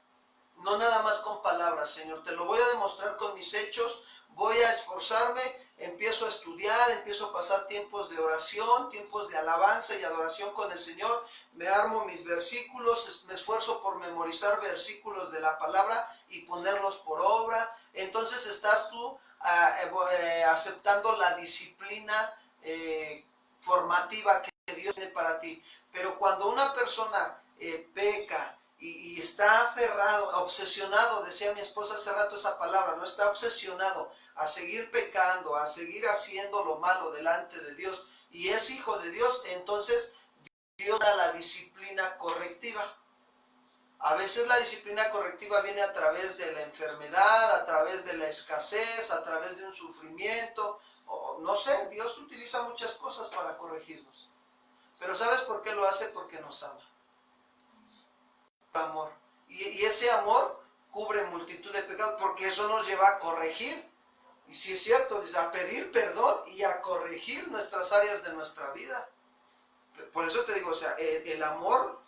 no nada más con palabras, Señor, te lo voy a demostrar con mis hechos, voy a esforzarme, empiezo a estudiar, empiezo a pasar tiempos de oración, tiempos de alabanza y adoración con el Señor, me armo mis versículos, me esfuerzo por memorizar versículos de la palabra y ponerlos por obra. Entonces estás tú aceptando la disciplina formativa que Dios tiene para ti. Pero cuando una persona peca y está aferrado, obsesionado, decía mi esposa hace rato esa palabra, no está obsesionado a seguir pecando, a seguir haciendo lo malo delante de Dios y es hijo de Dios, entonces Dios da la disciplina correctiva. A veces la disciplina correctiva viene a través de la enfermedad, a través de la escasez, a través de un sufrimiento, o no sé, Dios utiliza muchas cosas para corregirnos. Pero ¿sabes por qué lo hace? Porque nos ama. Amor. Y ese amor cubre multitud de pecados, porque eso nos lleva a corregir. Y si es cierto, a pedir perdón y a corregir nuestras áreas de nuestra vida. Por eso te digo, o sea, el amor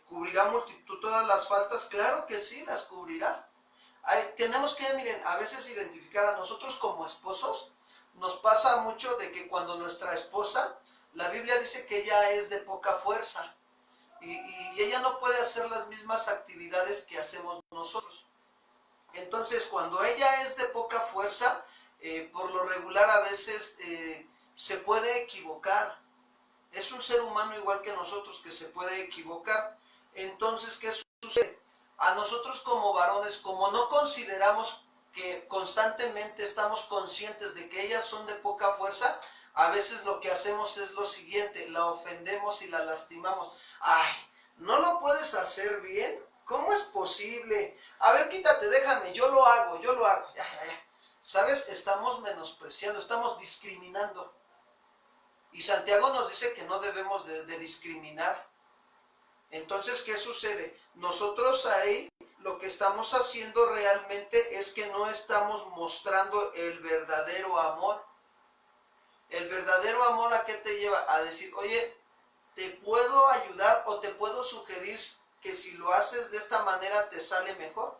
cubrirá multitud, todas las faltas, claro que sí, las cubrirá. Tenemos que, miren, a veces identificar a nosotros como esposos, nos pasa mucho de que cuando nuestra esposa, la Biblia dice que ella es de poca fuerza, y ella no puede hacer las mismas actividades que hacemos nosotros. Entonces, cuando ella es de poca fuerza, por lo regular a veces se puede equivocar. Es un ser humano igual que nosotros que se puede equivocar. Entonces, ¿qué sucede? A nosotros como varones, como no consideramos que constantemente estamos conscientes de que ellas son de poca fuerza, a veces lo que hacemos es lo siguiente, la ofendemos y la lastimamos. Ay, ¿no lo puedes hacer bien? ¿Cómo es posible? A ver, quítate, déjame, yo lo hago. Ya. ¿Sabes? Estamos menospreciando, estamos discriminando. Y Santiago nos dice que no debemos de discriminar. Entonces, ¿qué sucede? Nosotros ahí lo que estamos haciendo realmente es que no estamos mostrando el verdadero amor. El verdadero amor, ¿a qué te lleva? A decir, oye, te puedo ayudar o te puedo sugerir que si lo haces de esta manera te sale mejor.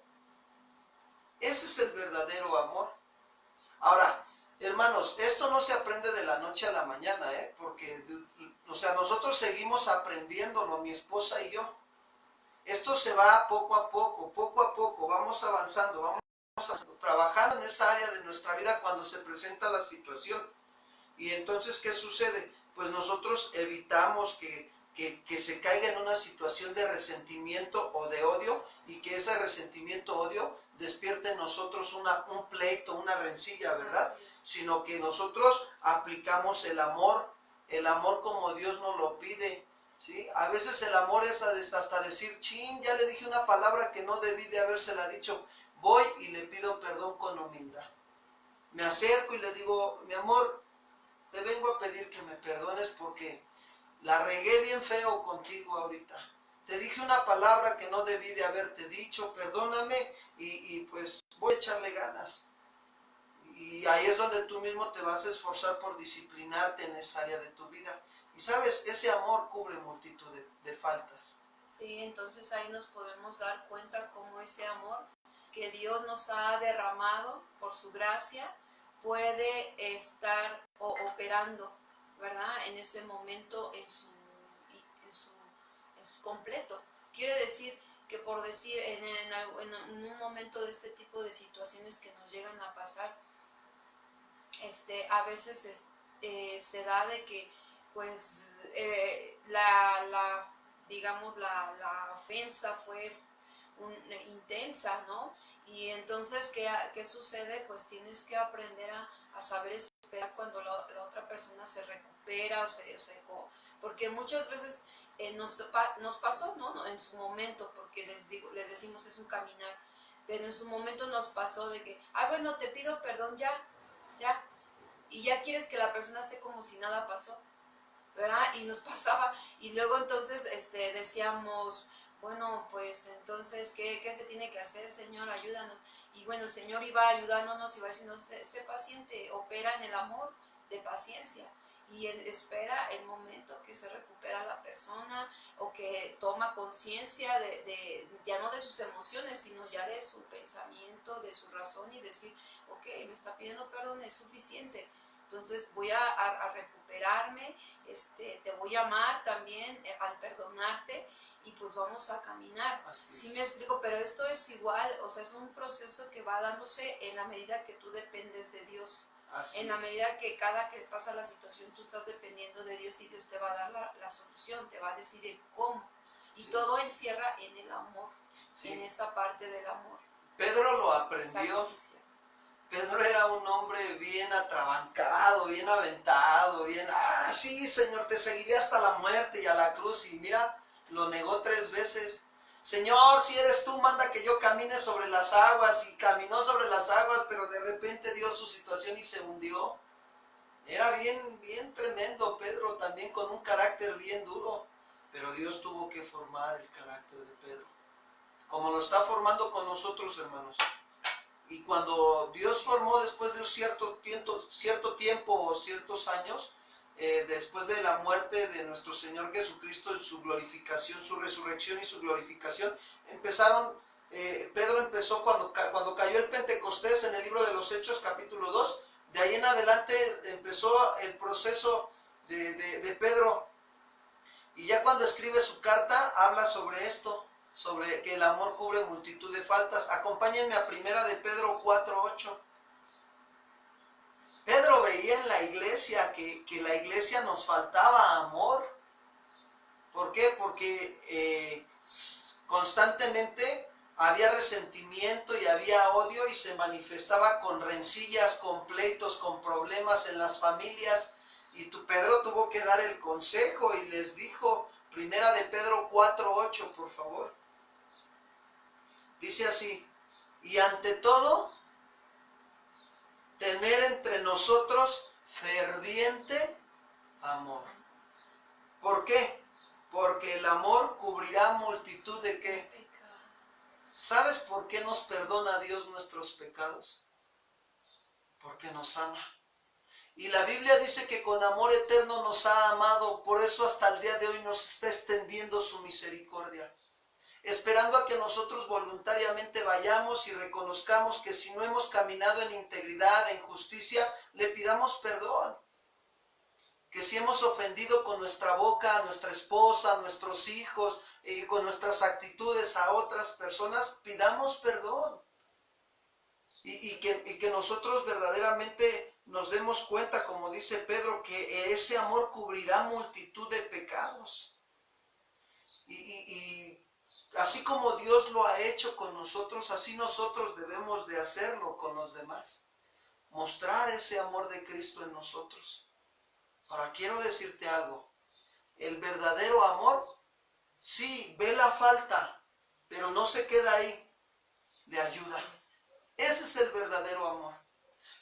Ese es el verdadero amor. Ahora, hermanos, esto no se aprende de la noche a la mañana, porque, o sea, nosotros seguimos aprendiéndolo, mi esposa y yo. Esto se va poco a poco, vamos avanzando, vamos trabajando en esa área de nuestra vida cuando se presenta la situación. Y entonces, ¿qué sucede? Pues nosotros evitamos que se caiga en una situación de resentimiento o de odio y que ese resentimiento o odio despierte en nosotros un pleito, una rencilla, ¿verdad? Sino que nosotros aplicamos el amor como Dios nos lo pide, ¿sí? A veces el amor es hasta decir, chin, ya le dije una palabra que no debí de habérsela dicho, voy y le pido perdón con humildad. Me acerco y le digo, mi amor, te vengo a pedir que me perdones porque la regué bien feo contigo ahorita. Te dije una palabra que no debí de haberte dicho, perdóname y pues voy a echarle ganas. Y ahí es donde tú mismo te vas a esforzar por disciplinarte en esa área de tu vida. Y sabes, ese amor cubre multitud de faltas. Sí, entonces ahí nos podemos dar cuenta cómo ese amor que Dios nos ha derramado por su gracia puede estar operando, ¿verdad? En ese momento en su completo. Quiere decir que por decir en un momento de este tipo de situaciones que nos llegan a pasar, a veces se da de que pues digamos la ofensa fue intensa, ¿no? Y entonces, ¿qué sucede? Pues tienes que aprender a saber esperar cuando la otra persona se recupera porque muchas veces nos pasó, ¿no? En su momento, porque les decimos es un caminar, pero en su momento nos pasó de que, bueno, te pido perdón ya, y ya quieres que la persona esté como si nada pasó, ¿verdad? Y nos pasaba, y luego entonces decíamos, bueno, pues entonces, ¿qué se tiene que hacer, Señor? Ayúdanos. Y bueno, el Señor iba ayudándonos, iba diciendo, sé paciente, opera en el amor de paciencia. Y Él espera el momento que se recupera la persona o que toma conciencia ya no de sus emociones, sino ya de su pensamiento, de su razón y decir, ok, me está pidiendo perdón, es suficiente. Entonces voy a recuperarme, te voy a amar también al perdonarte y pues vamos a caminar. Sí me explico, pero esto es igual, o sea, es un proceso que va dándose en la medida que tú dependes de Dios. En la medida que cada que pasa la situación tú estás dependiendo de Dios y Dios te va a dar la solución, te va a decir el cómo. Y todo encierra en el amor, en esa parte del amor. Pedro lo aprendió. Pedro era un hombre bien atrabancado, bien aventado, sí, Señor, te seguiré hasta la muerte y a la cruz. Y mira, lo negó 3 veces. Señor, si eres tú, manda que yo camine sobre las aguas. Y caminó sobre las aguas, pero de repente dio su situación y se hundió. Era bien tremendo Pedro, también con un carácter bien duro. Pero Dios tuvo que formar el carácter de Pedro, como lo está formando con nosotros, hermanos. Y cuando Dios formó después de un cierto tiempo o ciertos años, después de la muerte de nuestro Señor Jesucristo, su glorificación, su resurrección y su glorificación, Pedro empezó cuando cayó el Pentecostés en el libro de los Hechos capítulo 2, de ahí en adelante empezó el proceso de Pedro. Y ya cuando escribe su carta, habla sobre esto, sobre que el amor cubre multitud de faltas. Acompáñenme a primera de Pedro 4:8. Pedro veía en la iglesia que la iglesia nos faltaba amor. ¿Por qué? Porque constantemente había resentimiento y había odio y se manifestaba con rencillas, con pleitos, con problemas en las familias. Y Pedro tuvo que dar el consejo y les dijo, primera de Pedro 4:8, por favor. Dice así, y ante todo, tener entre nosotros ferviente amor. ¿Por qué? Porque el amor cubrirá multitud de ¿qué? ¿Sabes por qué nos perdona Dios nuestros pecados? Porque nos ama. Y la Biblia dice que con amor eterno nos ha amado, por eso hasta el día de hoy nos está extendiendo su misericordia, esperando a que nosotros voluntariamente vayamos y reconozcamos que si no hemos caminado en integridad, en justicia, le pidamos perdón. Que si hemos ofendido con nuestra boca a nuestra esposa, a nuestros hijos, con nuestras actitudes a otras personas, pidamos perdón. Y que nosotros verdaderamente nos demos cuenta, como dice Pedro, que ese amor cubrirá multitud de pecados. Y así como Dios lo ha hecho con nosotros, así nosotros debemos de hacerlo con los demás. Mostrar ese amor de Cristo en nosotros. Ahora quiero decirte algo. El verdadero amor, sí, ve la falta, pero no se queda ahí. Le ayuda. Ese es el verdadero amor.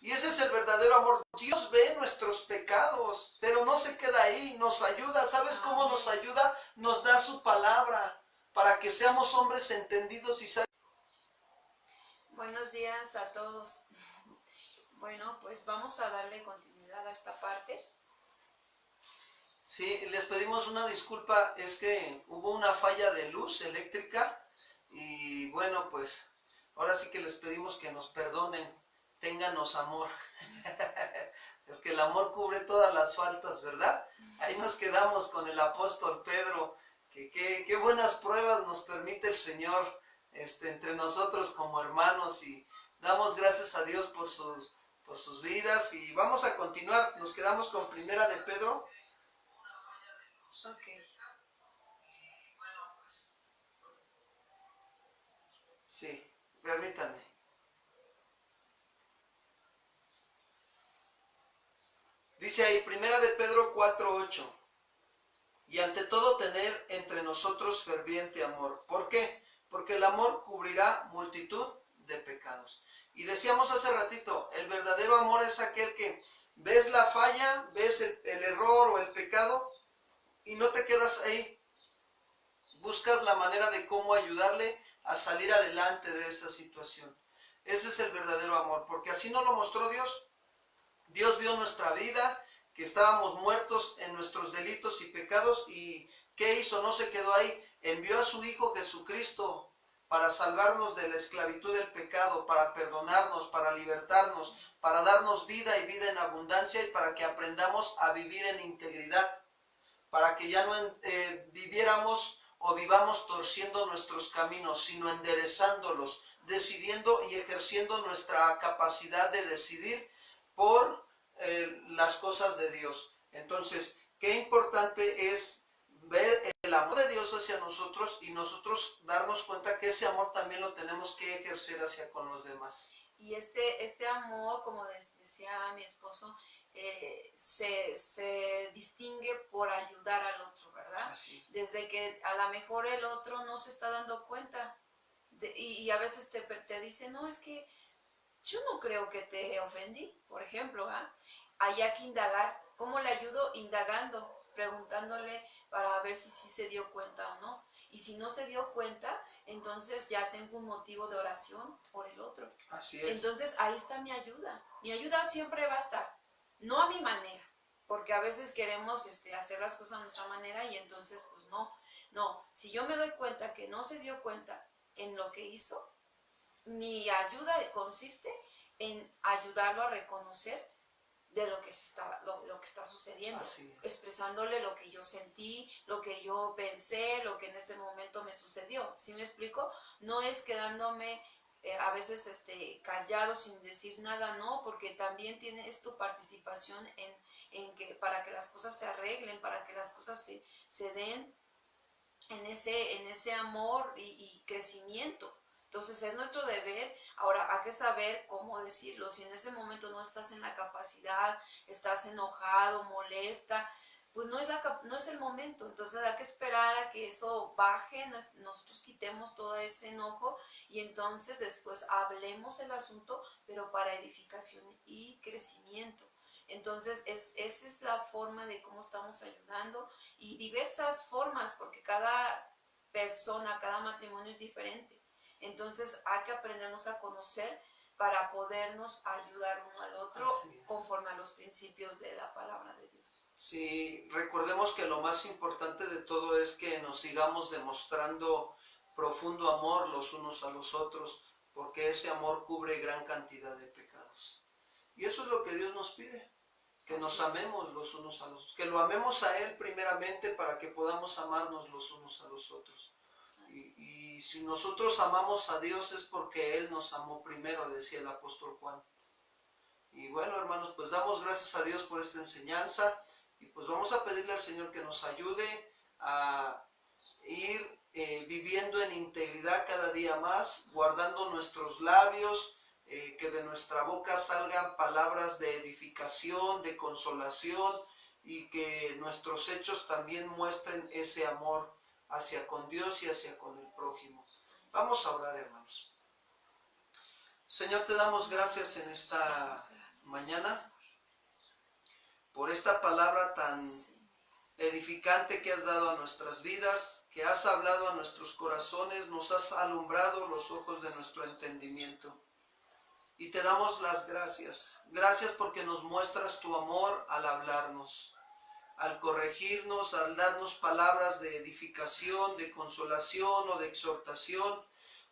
Y ese es el verdadero amor. Dios ve nuestros pecados, pero no se queda ahí, nos ayuda. ¿Sabes cómo nos ayuda? Nos da su palabra para que seamos hombres entendidos y sabios. Buenos días a todos. Bueno, pues vamos a darle continuidad a esta parte. Sí, les pedimos una disculpa, es que hubo una falla de luz eléctrica y bueno, pues ahora sí que les pedimos que nos perdonen, ténganos amor, porque el amor cubre todas las faltas, ¿verdad? Ahí nos quedamos con el apóstol Pedro, que qué buenas pruebas nos permite el Señor entre nosotros como hermanos, y damos gracias a Dios por sus vidas. Y vamos a continuar, nos quedamos con primera de Pedro. Okay. Sí, permítanme. Dice ahí, primera de Pedro 4:8. Y ante todo tener entre nosotros ferviente amor. ¿Por qué? Porque el amor cubrirá multitud de pecados. Y decíamos hace ratito, el verdadero amor es aquel que ves la falla, ves el error o el pecado y no te quedas ahí. Buscas la manera de cómo ayudarle a salir adelante de esa situación. Ese es el verdadero amor, porque así nos lo mostró Dios. Dios vio nuestra vida, que estábamos muertos en nuestros delitos y pecados, y ¿qué hizo? No se quedó ahí. Envió a su Hijo Jesucristo para salvarnos de la esclavitud del pecado, para perdonarnos, para libertarnos, para darnos vida y vida en abundancia, y para que aprendamos a vivir en integridad, para que ya no viviéramos o vivamos torciendo nuestros caminos, sino enderezándolos, decidiendo y ejerciendo nuestra capacidad de decidir por las cosas de Dios. Entonces, qué importante es ver el amor de Dios hacia nosotros y nosotros darnos cuenta que ese amor también lo tenemos que ejercer hacia con los demás. Y este amor, como decía mi esposo, se distingue por ayudar al otro, ¿verdad? Así es. Desde que a lo mejor el otro no se está dando cuenta y a veces te dice, no, es que yo no creo que te ofendí, por ejemplo, ¿eh? Hay que indagar. ¿Cómo le ayudo? Indagando, preguntándole para ver si sí se dio cuenta o no. Y si no se dio cuenta, entonces ya tengo un motivo de oración por el otro. Así es. Entonces ahí está mi ayuda. Mi ayuda siempre va a estar, no a mi manera, porque a veces queremos hacer las cosas a nuestra manera y entonces pues no. No, si yo me doy cuenta que no se dio cuenta en lo que hizo, mi ayuda consiste en ayudarlo a reconocer de lo que está sucediendo, expresándole lo que yo sentí, lo que yo pensé, lo que en ese momento me sucedió. ¿Sí me explico? No es quedándome a veces callado sin decir nada, no, porque también es tu participación en que para que las cosas se arreglen, para que las cosas se den en ese amor y crecimiento. Entonces es nuestro deber. Ahora hay que saber cómo decirlo. Si en ese momento no estás en la capacidad, estás enojado, molesta, pues no es el momento. Entonces hay que esperar a que eso baje, nosotros quitemos todo ese enojo y entonces después hablemos el asunto, pero para edificación y crecimiento. Entonces esa es la forma de cómo estamos ayudando y diversas formas, porque cada persona, cada matrimonio es diferente. Entonces hay que aprendernos a conocer para podernos ayudar uno al otro conforme a los principios de la palabra de Dios. Sí, recordemos que lo más importante de todo es que nos sigamos demostrando profundo amor los unos a los otros, porque ese amor cubre gran cantidad de pecados. Y eso es lo que Dios nos pide, que nos amemos los unos a los otros, que lo amemos a Él primeramente para que podamos amarnos los unos a los otros. Y si nosotros amamos a Dios es porque Él nos amó primero, decía el apóstol Juan. Y bueno, hermanos, pues damos gracias a Dios por esta enseñanza y pues vamos a pedirle al Señor que nos ayude a ir viviendo en integridad cada día más, guardando nuestros labios, que de nuestra boca salgan palabras de edificación, de consolación y que nuestros hechos también muestren ese amor hacia con Dios y hacia con el prójimo. Vamos a orar, hermanos. Señor, te damos gracias en esta mañana por esta palabra tan edificante que has dado a nuestras vidas, que has hablado a nuestros corazones, nos has alumbrado los ojos de nuestro entendimiento. Y te damos las gracias. Gracias porque nos muestras tu amor al hablarnos, al corregirnos, al darnos palabras de edificación, de consolación o de exhortación,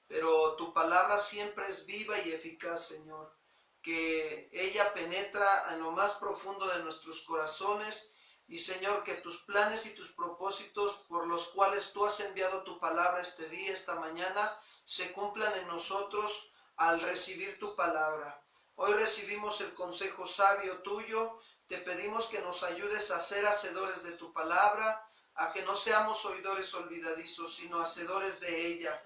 pero tu palabra siempre es viva y eficaz, Señor, que ella penetra en lo más profundo de nuestros corazones y, Señor, que tus planes y tus propósitos por los cuales tú has enviado tu palabra este día, esta mañana, se cumplan en nosotros al recibir tu palabra. Hoy recibimos el consejo sabio tuyo. Te pedimos que nos ayudes a ser hacedores de tu palabra, a que no seamos oidores olvidadizos, sino hacedores de ella.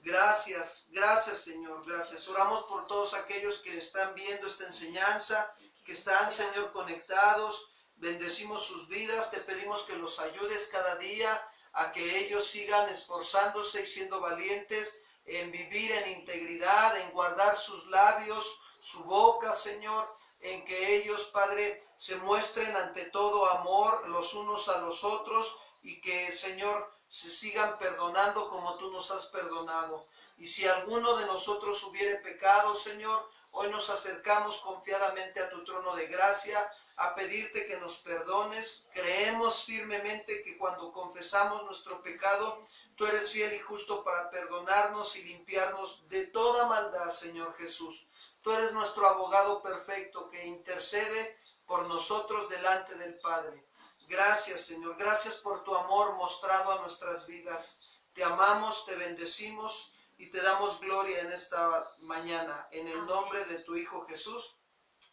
Gracias, gracias, Señor, gracias. Oramos por todos aquellos que están viendo esta enseñanza que están, Señor, conectados. Bendecimos sus vidas, te pedimos que los ayudes cada día a que ellos sigan esforzándose y siendo valientes en vivir en integridad, en guardar sus labios, su boca, Señor, en que ellos, Padre, se muestren ante todo amor los unos a los otros y que, Señor, se sigan perdonando como tú nos has perdonado. Y si alguno de nosotros hubiere pecado, Señor, hoy nos acercamos confiadamente a tu trono de gracia a pedirte que nos perdones. Creemos firmemente que cuando confesamos nuestro pecado, tú eres fiel y justo para perdonarnos y limpiarnos de toda maldad, Señor Jesús. Tú eres nuestro abogado perfecto que intercede por nosotros delante del Padre. Gracias, Señor. Gracias por tu amor mostrado a nuestras vidas. Te amamos, te bendecimos y te damos gloria en esta mañana. En el nombre de tu Hijo Jesús.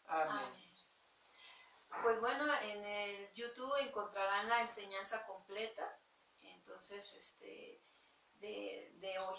Amén. Pues bueno, en el YouTube encontrarán la enseñanza completa, entonces, de hoy.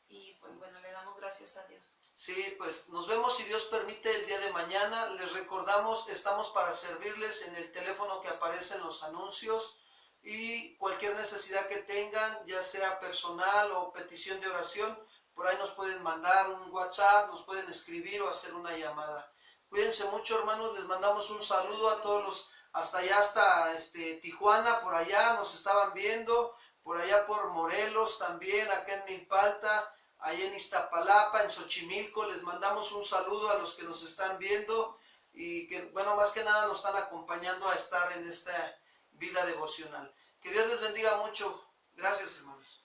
Y pues bueno, le damos gracias a Dios. Sí, pues nos vemos si Dios permite el día de mañana. Les recordamos, estamos para servirles en el teléfono que aparece en los anuncios y cualquier necesidad que tengan, ya sea personal o petición de oración, por ahí nos pueden mandar un WhatsApp, nos pueden escribir o hacer una llamada. Cuídense mucho, hermanos, les mandamos un saludo a todos los, hasta allá, hasta Tijuana, por allá nos estaban viendo, por allá por Morelos también, acá en Milpalta, allá en Iztapalapa, en Xochimilco, les mandamos un saludo a los que nos están viendo y que, bueno, más que nada nos están acompañando a estar en esta vida devocional. Que Dios les bendiga mucho. Gracias, hermanos.